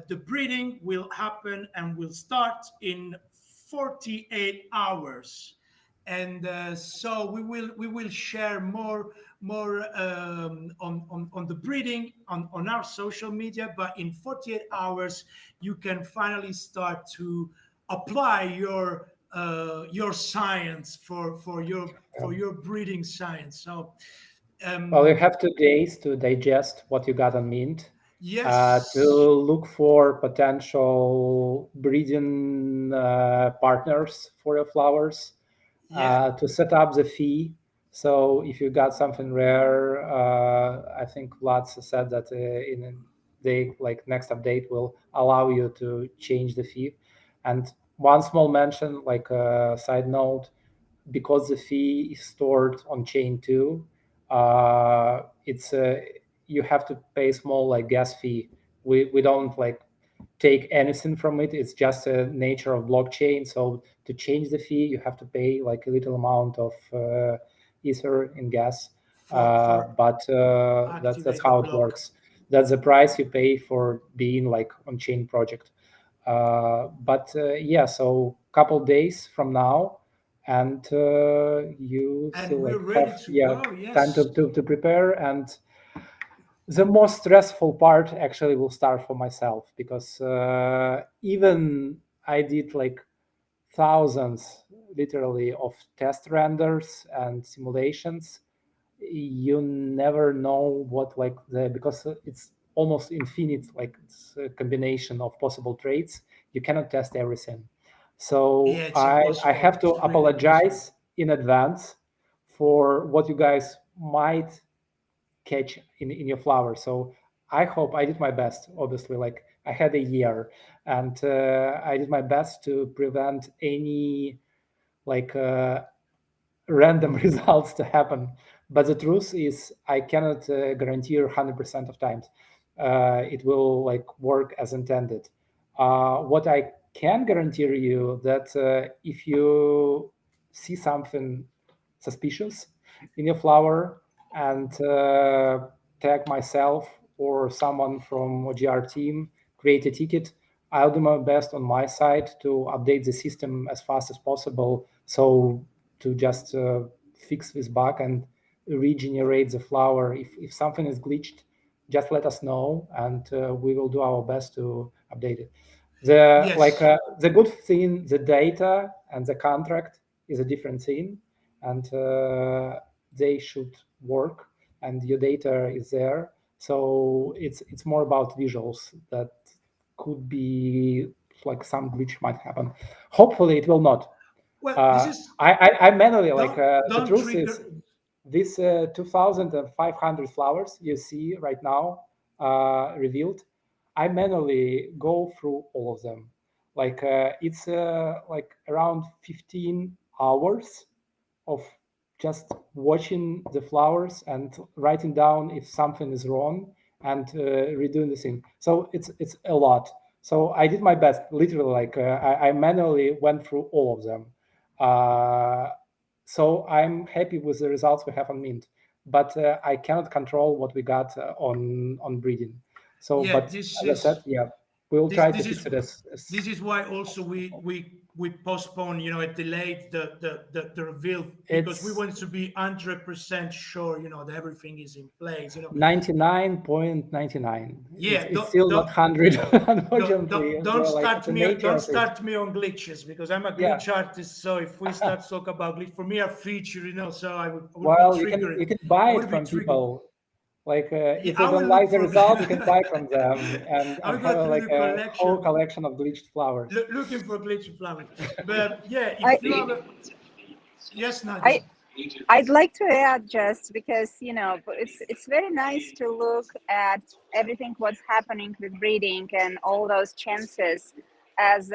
[SPEAKER 1] the breeding will happen and will start in 48 hours. And so we will share more on the breeding on our social media. But in 48 hours, you can finally start to apply your science for your breeding science. So
[SPEAKER 2] Well, you have 2 days to digest what you got on Mint, to
[SPEAKER 1] yes,
[SPEAKER 2] look for potential breeding partners for your flowers,
[SPEAKER 1] yeah,
[SPEAKER 2] to set up the fee. So if you got something rare, I think Vlad said that in the like next update will allow you to change the fee. And one small mention, like a side note, because the fee is stored on chain too, it's you have to pay small like gas fee. We don't like take anything from it. It's just a nature of blockchain. So to change the fee, you have to pay like a little amount of ether in gas.
[SPEAKER 1] for
[SPEAKER 2] But that's
[SPEAKER 1] activate the
[SPEAKER 2] how it
[SPEAKER 1] block.
[SPEAKER 2] works. That's the price you pay for being like on chain project. But yeah, so couple days from now, and you
[SPEAKER 1] And
[SPEAKER 2] still
[SPEAKER 1] we're
[SPEAKER 2] like
[SPEAKER 1] ready
[SPEAKER 2] have
[SPEAKER 1] to go.
[SPEAKER 2] time
[SPEAKER 1] Yes.
[SPEAKER 2] to prepare. And the most stressful part actually will start for myself, because even I did like thousands, literally, of test renders and simulations, you never know what because it's almost infinite, like it's a combination of possible traits. You cannot test everything. So
[SPEAKER 1] Yeah, it's
[SPEAKER 2] I
[SPEAKER 1] impossible.
[SPEAKER 2] have to
[SPEAKER 1] It's really
[SPEAKER 2] apologize in advance for what you guys might catch in your flower. So I hope I did my best. Obviously, like I had a year, and I did my best to prevent any random results to happen. But the truth is, I cannot guarantee 100% of times it will work as intended. What I can guarantee you that if you see something suspicious in your flower and tag myself or someone from OG.Art team, create a ticket. I'll do my best on my side to update the system as fast as possible, so to just fix this bug and regenerate the flower. If something is glitched, just let us know, and we will do our best to update it. The good thing, the data and the contract is a different thing, and they should work, and your data is there. So it's more about visuals that could be some glitch might happen. Hopefully it will not.
[SPEAKER 1] Well, this is
[SPEAKER 2] I manually the
[SPEAKER 1] don't
[SPEAKER 2] truth
[SPEAKER 1] trigger.
[SPEAKER 2] is this 2,500 flowers you see right now revealed. I manually go through all of them. It's around 15 hours of just watching the flowers and writing down if something is wrong and redoing the thing. So it's a lot. So I did my best, literally. I manually went through all of them. So I'm happy with the results we have on Mint, but I cannot control what we got on breeding. So,
[SPEAKER 1] Yeah,
[SPEAKER 2] but
[SPEAKER 1] this
[SPEAKER 2] as I said,
[SPEAKER 1] is
[SPEAKER 2] yeah, we'll try to
[SPEAKER 1] this
[SPEAKER 2] fix
[SPEAKER 1] is
[SPEAKER 2] it as
[SPEAKER 1] this is why also we postponed, it delayed the reveal, because we
[SPEAKER 2] it's
[SPEAKER 1] want to be 100% sure, that everything is in place.
[SPEAKER 2] 99.99.
[SPEAKER 1] Yeah,
[SPEAKER 2] It's still not 100, unfortunately.
[SPEAKER 1] don't
[SPEAKER 2] It's
[SPEAKER 1] start
[SPEAKER 2] the
[SPEAKER 1] me
[SPEAKER 2] nature
[SPEAKER 1] don't
[SPEAKER 2] of it.
[SPEAKER 1] start me on glitches, because I'm a
[SPEAKER 2] Yeah.
[SPEAKER 1] glitch artist. So if we start to talk about glitch, for me a feature, so I would be
[SPEAKER 2] Well,
[SPEAKER 1] triggered.
[SPEAKER 2] you can
[SPEAKER 1] I
[SPEAKER 2] buy it
[SPEAKER 1] would be
[SPEAKER 2] from
[SPEAKER 1] triggered.
[SPEAKER 2] people.
[SPEAKER 1] Yeah,
[SPEAKER 2] If they
[SPEAKER 1] I will
[SPEAKER 2] don't
[SPEAKER 1] look
[SPEAKER 2] like the
[SPEAKER 1] for.
[SPEAKER 2] result, you can buy from them
[SPEAKER 1] I
[SPEAKER 2] and
[SPEAKER 1] will
[SPEAKER 2] have
[SPEAKER 1] go through the
[SPEAKER 2] a whole
[SPEAKER 1] collection,
[SPEAKER 2] collection of bleached flowers.
[SPEAKER 1] looking for glitchy flowers. But yeah,
[SPEAKER 5] I
[SPEAKER 1] if you have a yes, Nadia.
[SPEAKER 5] I I'd like to add, just because it's very nice to look at everything what's happening with breeding and all those chances, as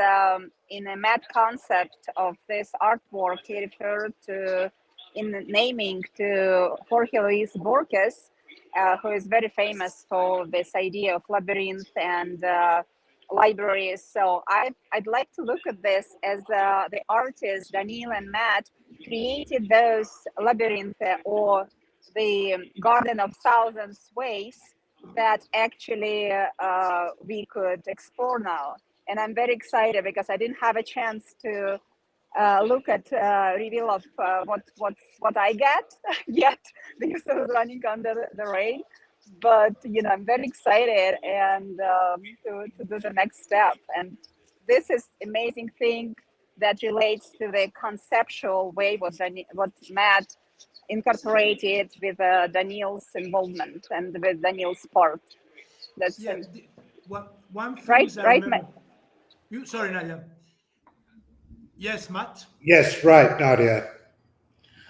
[SPEAKER 5] in a mad concept of this artwork. He referred to in the naming to Jorge Luis Borges, who is very famous for this idea of labyrinth and libraries. So I'd like to look at this as the artists Danil and Matt created those labyrinth or the garden of thousands ways that actually we could explore now. And I'm very excited because I didn't have a chance to look at reveal of what I get yet, because I was running under the rain. But I'm very excited and to do the next step. And this is amazing thing that relates to the conceptual way what Matt incorporated with Danil's involvement and with Danil's part. That's
[SPEAKER 1] Yeah, one thing
[SPEAKER 5] right,
[SPEAKER 1] is I
[SPEAKER 5] right,
[SPEAKER 1] remember. You sorry, Nadia. Yes, Matt.
[SPEAKER 3] Yes, right, Nadia.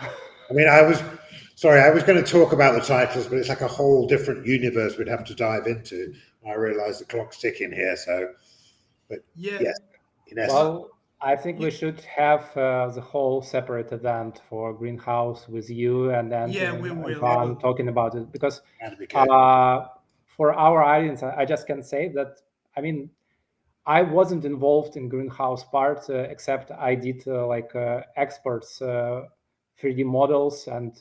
[SPEAKER 3] I mean, I was going to talk about the titles, but it's like a whole different universe we'd have to dive into. I realize the clock's ticking here, but
[SPEAKER 1] Yeah.
[SPEAKER 3] yes, in essence.
[SPEAKER 2] Well, I think we should have the whole separate event for Greenhouse with you and then
[SPEAKER 1] we will.
[SPEAKER 2] Ivan talking about it, because
[SPEAKER 3] That'd be good.
[SPEAKER 2] for our audience, I just can say that, I mean, I wasn't involved in Greenhouse part, except I did experts 3D models and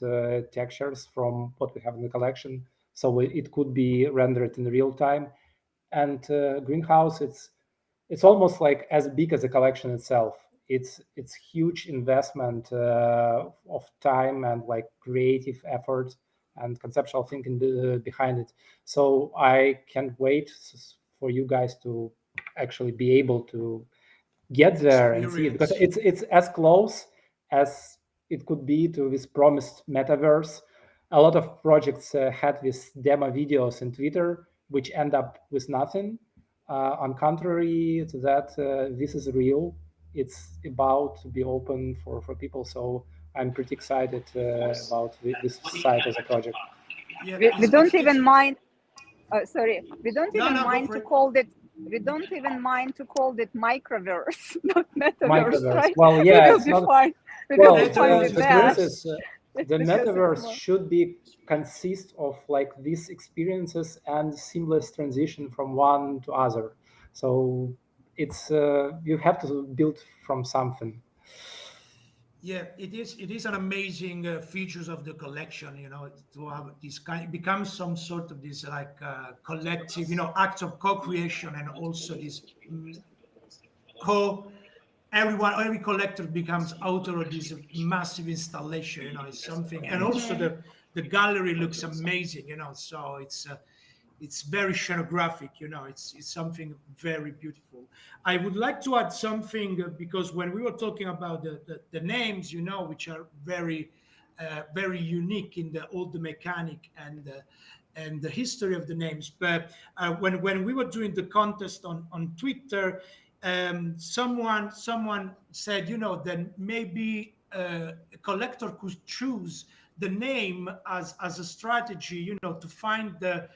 [SPEAKER 2] textures from what we have in the collection, so it could be rendered in real time. And Greenhouse, it's almost like as big as the collection itself. It's huge investment of time and creative effort and conceptual thinking behind it. So I can't wait for you guys to actually be able to get there and see it, because it's as close as it could be to this promised metaverse. A lot of projects had these demo videos in Twitter, which end up with nothing. On contrary to that, this is real. It's about to be open for people. So I'm pretty excited about this side of the project.
[SPEAKER 1] Yeah,
[SPEAKER 5] We don't even mind. Sorry, we don't
[SPEAKER 1] No,
[SPEAKER 5] even
[SPEAKER 1] no, go
[SPEAKER 5] mind
[SPEAKER 1] for
[SPEAKER 5] to
[SPEAKER 1] it.
[SPEAKER 5] call it. We don't even mind to call it microverse, not metaverse,
[SPEAKER 2] Microverse.
[SPEAKER 5] right?
[SPEAKER 2] Well,
[SPEAKER 5] We
[SPEAKER 2] yeah,
[SPEAKER 5] will
[SPEAKER 2] it's
[SPEAKER 5] be
[SPEAKER 2] not.
[SPEAKER 5] fine. We will
[SPEAKER 2] Well,
[SPEAKER 5] be fine
[SPEAKER 1] Heterosis
[SPEAKER 5] with
[SPEAKER 2] the
[SPEAKER 5] that.
[SPEAKER 2] truth is, the
[SPEAKER 5] Because it's
[SPEAKER 2] metaverse
[SPEAKER 5] more.
[SPEAKER 2] should be consist of like these experiences and seamless transition from one to other. So it's you have to build from something.
[SPEAKER 1] Yeah, it is. It is an amazing features of the collection. To have this kind, it becomes some sort of this like collective, act of co-creation, and also this co. Every collector becomes author of this massive installation. It's something, and also
[SPEAKER 5] Mhm.
[SPEAKER 1] the gallery looks amazing. So it's very scenographic. It's something very beautiful. I would like to add something because when we were talking about the names, which are very unique in all the mechanic and the history of the names. But when we were doing the contest on Twitter, someone said, that maybe a collector could choose the name as a strategy, to find the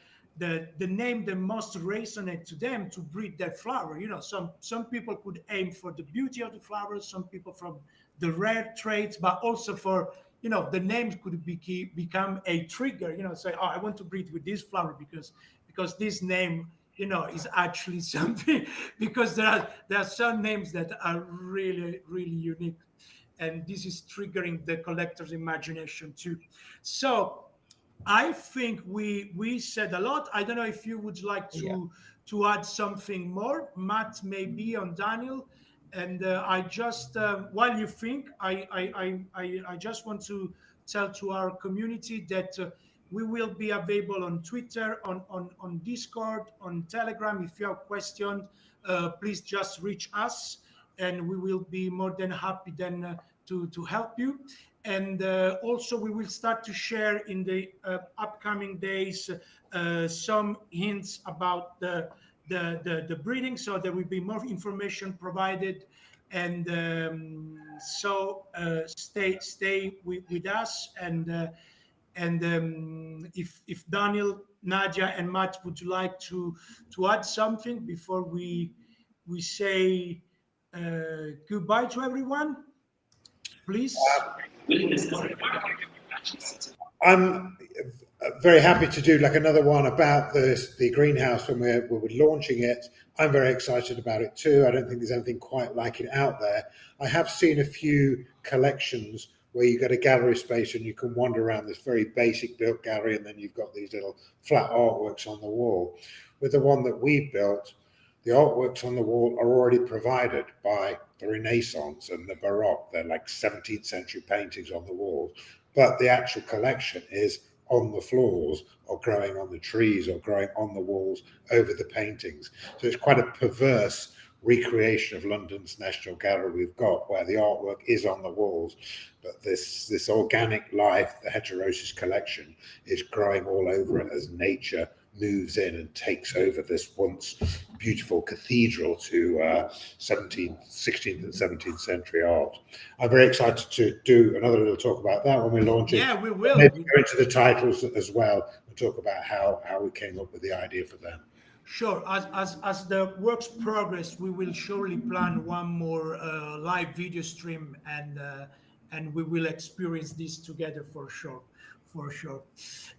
[SPEAKER 1] name that most resonate to them to breed their flower. Some people could aim for the beauty of the flowers, some people from the rare traits, but also for the names could become a trigger. Say, oh, I want to breed with this flower because this name is actually something because there are some names that are really really unique, and this is triggering the collector's imagination too. So I think we said a lot. I don't know if you would like
[SPEAKER 2] Yeah.
[SPEAKER 1] to add something more, Matt, maybe on Daniel. And I just while you think, I just want to tell to our community that we will be available on Twitter, on Discord, on Telegram. If you have questions, please just reach us, and we will be more than happy then to help you. And also, we will start to share in the upcoming days some hints about the breeding, so there will be more information provided. And so stay with us. And if Daniel, Nadia, and Matt would like to add something before we say goodbye to everyone, please.
[SPEAKER 3] I'm very happy to do like another one about the greenhouse when we're launching it. I'm very excited about it too. I don't think there's anything quite like it out there. I have seen a few collections where you get a gallery space and you can wander around this very basic built gallery, and then you've got these little flat artworks on the wall. With the one that we've built, the artworks on the wall are already provided by the Renaissance and the Baroque. They're like 17th century paintings on the walls, but the actual collection is on the floors or growing on the trees or growing on the walls over the paintings. So it's quite a perverse recreation of London's National Gallery we've got, where the artwork is on the walls, but this organic life, the Heterosis collection, is growing all over it as nature moves in and takes over this once beautiful cathedral to 17th, 16th and 17th century art. I'm very excited to do another little talk about that when we launch it.
[SPEAKER 1] Yeah, we will.
[SPEAKER 3] Maybe go into the titles as well and talk about how we came up with the idea for them.
[SPEAKER 1] Sure. As the works progress, we will surely plan one more live video stream, and we will experience this together for sure, for sure.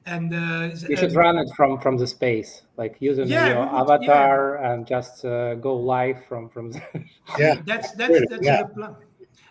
[SPEAKER 1] And
[SPEAKER 2] You should run it from the space, like using
[SPEAKER 1] yeah,
[SPEAKER 2] your
[SPEAKER 1] we would. Yeah,
[SPEAKER 2] avatar and just go live from the
[SPEAKER 3] Yeah,
[SPEAKER 1] that's
[SPEAKER 3] really,
[SPEAKER 1] that's in
[SPEAKER 3] yeah.
[SPEAKER 1] the plan.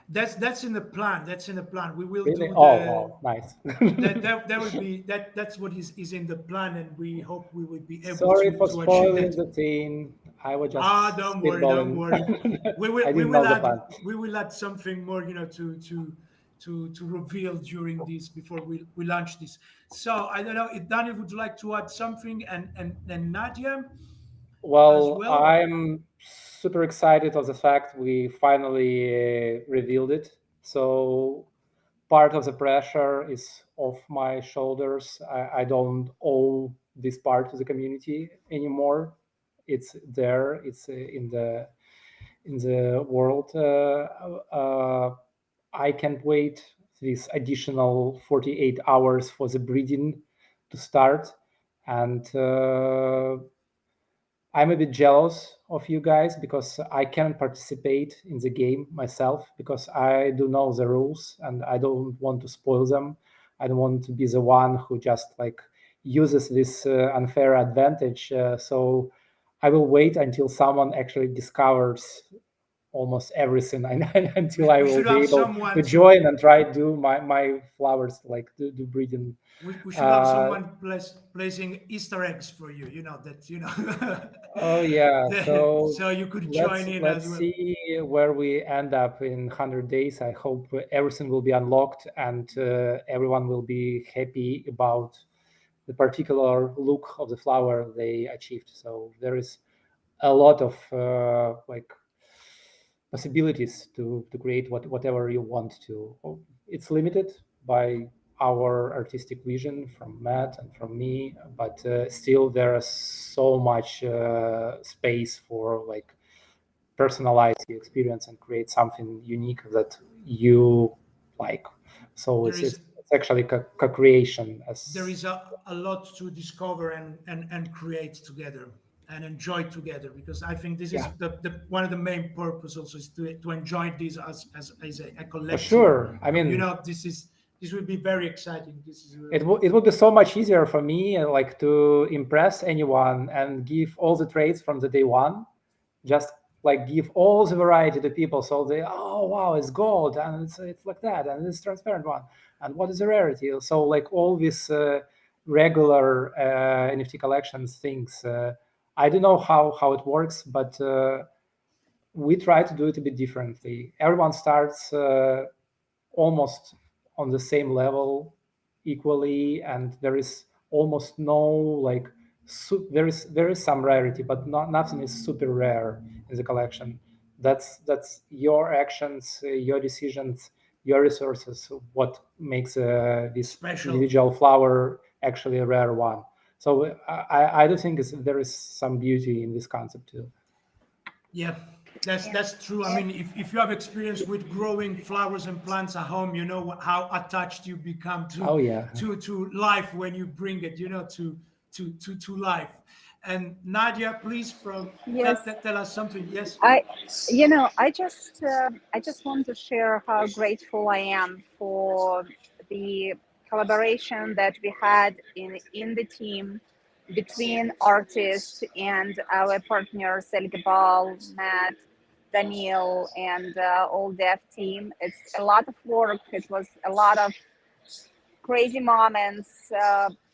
[SPEAKER 1] That's in the plan. That's in the plan. We will
[SPEAKER 2] really.
[SPEAKER 1] do
[SPEAKER 2] Oh,
[SPEAKER 1] the
[SPEAKER 2] wow, nice.
[SPEAKER 1] that will be that's what is in the plan, and we hope we will be able
[SPEAKER 2] Sorry for
[SPEAKER 1] to achieve
[SPEAKER 2] spoiling
[SPEAKER 1] that.
[SPEAKER 2] the thing. I was just
[SPEAKER 1] Ah, don't worry, don't
[SPEAKER 2] spitballing.
[SPEAKER 1] worry.
[SPEAKER 2] I didn't know the fun.
[SPEAKER 1] We will add something more, to reveal during this before we launch this. So I don't know if Daniel would like to add something, and Nadia.
[SPEAKER 2] Well,
[SPEAKER 1] well?
[SPEAKER 2] I'm super excited of the fact we finally revealed it. So part of the pressure is off my shoulders. I don't owe this part to the community anymore. It's there. It's in the world. I can't wait this additional 48 hours for the breeding to start, and I'm a bit jealous of you guys because I can't participate in the game myself because I do know the rules and I don't want to spoil them. I don't want to be the one who just like uses this unfair advantage. So I will wait until someone actually discovers almost everything until I
[SPEAKER 1] We
[SPEAKER 2] will
[SPEAKER 1] should
[SPEAKER 2] be
[SPEAKER 1] have
[SPEAKER 2] able
[SPEAKER 1] someone
[SPEAKER 2] to join and try to do my flowers, like do breeding.
[SPEAKER 1] we should have someone placing Easter eggs for you. You know that
[SPEAKER 2] Oh yeah, so
[SPEAKER 1] so you could
[SPEAKER 2] let's
[SPEAKER 1] join in as
[SPEAKER 2] let's
[SPEAKER 1] well.
[SPEAKER 2] see where we end up in 100 days. I hope everything will be unlocked and everyone will be happy about the particular look of the flower they achieved. So there is a lot of like possibilities to create whatever you want to. It's limited by our artistic vision from Matt and from me, but still there is so much space for like personalize the experience and create something unique that you like. So
[SPEAKER 1] There
[SPEAKER 2] it's
[SPEAKER 1] is
[SPEAKER 2] actually co-creation.
[SPEAKER 1] there is a lot to discover and create together and enjoy together, because I think this
[SPEAKER 2] Yeah,
[SPEAKER 1] is the one of the main purpose also is to enjoy this as a
[SPEAKER 2] for
[SPEAKER 1] collective.
[SPEAKER 2] sure. I
[SPEAKER 1] You
[SPEAKER 2] mean,
[SPEAKER 1] know, this will be very exciting. This is
[SPEAKER 2] it would be so much easier for me like to impress anyone and give all the traits from the day one, just like give all the variety to people so they, oh wow, it's gold and it's like that and it's transparent one and what is the rarity. So like all these regular NFT collections things, I don't know how it works, but we try to do it a bit differently. Everyone starts almost on the same level equally, and there is almost no like there is some rarity, but nothing is super rare in the collection. That's your actions, your decisions, your resources, what makes this
[SPEAKER 1] special.
[SPEAKER 2] individual flower actually a rare one. So I do think there is some beauty in this concept too.
[SPEAKER 1] Yeah, that's true. I mean, if you have experience with growing flowers and plants at home, you know how attached you become
[SPEAKER 2] Oh yeah.
[SPEAKER 1] to life when you bring it, you know, to life. And Nadia, please,
[SPEAKER 5] Yes,
[SPEAKER 1] tell us something. Yes.
[SPEAKER 5] I just want to share how grateful I am for the collaboration that we had in the team between artists and our partners, El-Gabal, Matt, Danil, and all dev team. It's a lot of work. It was a lot of crazy moments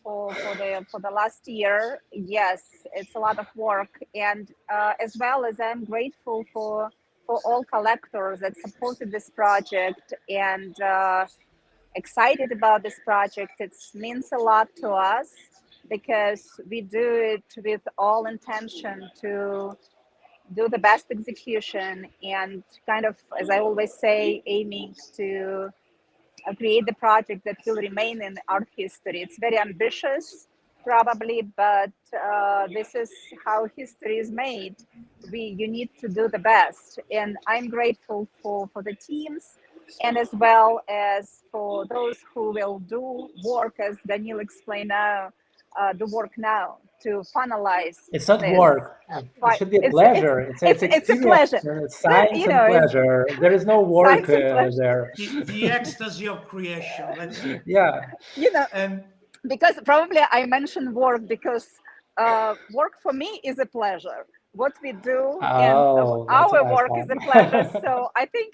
[SPEAKER 5] for the last year. Yes, it's a lot of work, and as well as I'm grateful for all collectors that supported this project and excited about this project. It means a lot to us because we do it with all intention to do the best execution and kind of, as I always say, aiming to create the project that will remain in art history. It's very ambitious, probably, but this is how history is made. You need to do the best, and I'm grateful for the teams, and as well as for those who will do work, as Daniel explained now, the work now to finalize
[SPEAKER 2] It's not
[SPEAKER 5] this.
[SPEAKER 2] work. It should be a
[SPEAKER 5] It's
[SPEAKER 2] pleasure. It's
[SPEAKER 5] it's a
[SPEAKER 2] experience,
[SPEAKER 5] pleasure.
[SPEAKER 2] science
[SPEAKER 5] You
[SPEAKER 2] and
[SPEAKER 5] know, it's
[SPEAKER 2] pleasure. There is no work
[SPEAKER 5] science and pleasure.
[SPEAKER 2] there.
[SPEAKER 1] The ecstasy of creation. Let's say.
[SPEAKER 2] Yeah.
[SPEAKER 5] You know,
[SPEAKER 1] And
[SPEAKER 5] because probably I mentioned work because work for me is a pleasure. What we do and
[SPEAKER 2] Oh, that's a
[SPEAKER 5] our
[SPEAKER 2] nice
[SPEAKER 5] work is
[SPEAKER 2] one.
[SPEAKER 5] a pleasure. So I think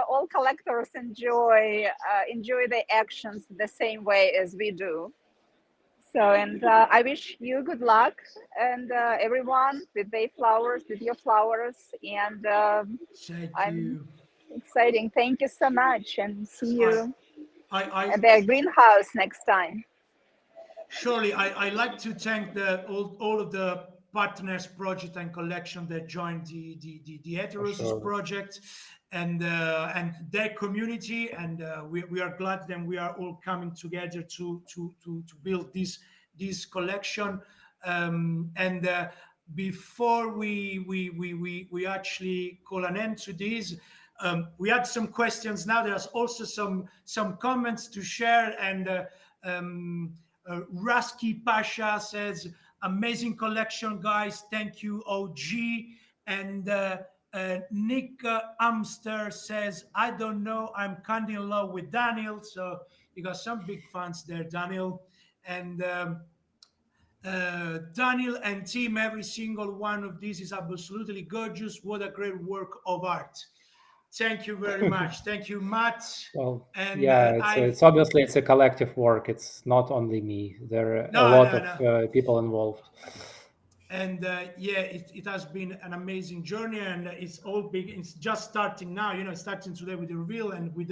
[SPEAKER 5] all collectors enjoy the actions the same way as we do. So, and I wish you good luck and everyone with their flowers, with your flowers, and
[SPEAKER 1] thank
[SPEAKER 5] I'm
[SPEAKER 1] you.
[SPEAKER 5] exciting. Thank you so much, and see
[SPEAKER 1] I
[SPEAKER 5] you
[SPEAKER 1] I
[SPEAKER 5] at the greenhouse next time.
[SPEAKER 1] surely I like to thank all of the partners project and collection that joined the Heterosis project and their community, and we are glad that we are all coming together to build this collection. And before we actually call an end to this, we had some questions. Now there's also some comments to share, and Raski Pasha says, amazing collection, guys. Thank you, OG. And Nick Amster says, I don't know, I'm kind of in love with Danil. So you got some big fans there, Danil. And Danil and team, every single one of these is absolutely gorgeous. What a great work of art. Thank you very much. Thank you, Matt.
[SPEAKER 2] Well,
[SPEAKER 1] and
[SPEAKER 2] yeah, it's obviously it's a collective work. It's not only me. There are a lot of people involved.
[SPEAKER 1] And yeah, it has been an amazing journey, and it's all big. It's just starting now. You know, it's starting today with the reveal and with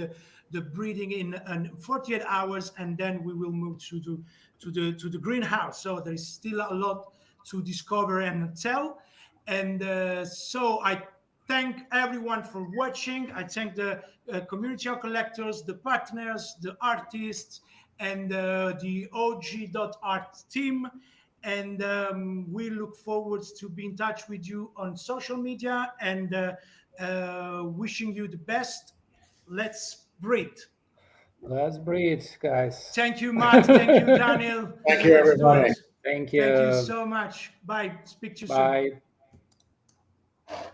[SPEAKER 1] the breeding in 48 hours, and then we will move to the greenhouse. So there is still a lot to discover and tell. And so I thank everyone for watching. I thank the community of collectors, the partners, the artists, and the OG.Art team. And we look forward to be in touch with you on social media, and wishing you the best. Let's breed.
[SPEAKER 2] Let's breed, guys.
[SPEAKER 1] Thank you, Matt. Thank you, Danil.
[SPEAKER 3] Thank you, everybody.
[SPEAKER 2] Thank you.
[SPEAKER 1] Thank you so much. Bye. Speak to you soon.
[SPEAKER 2] Bye.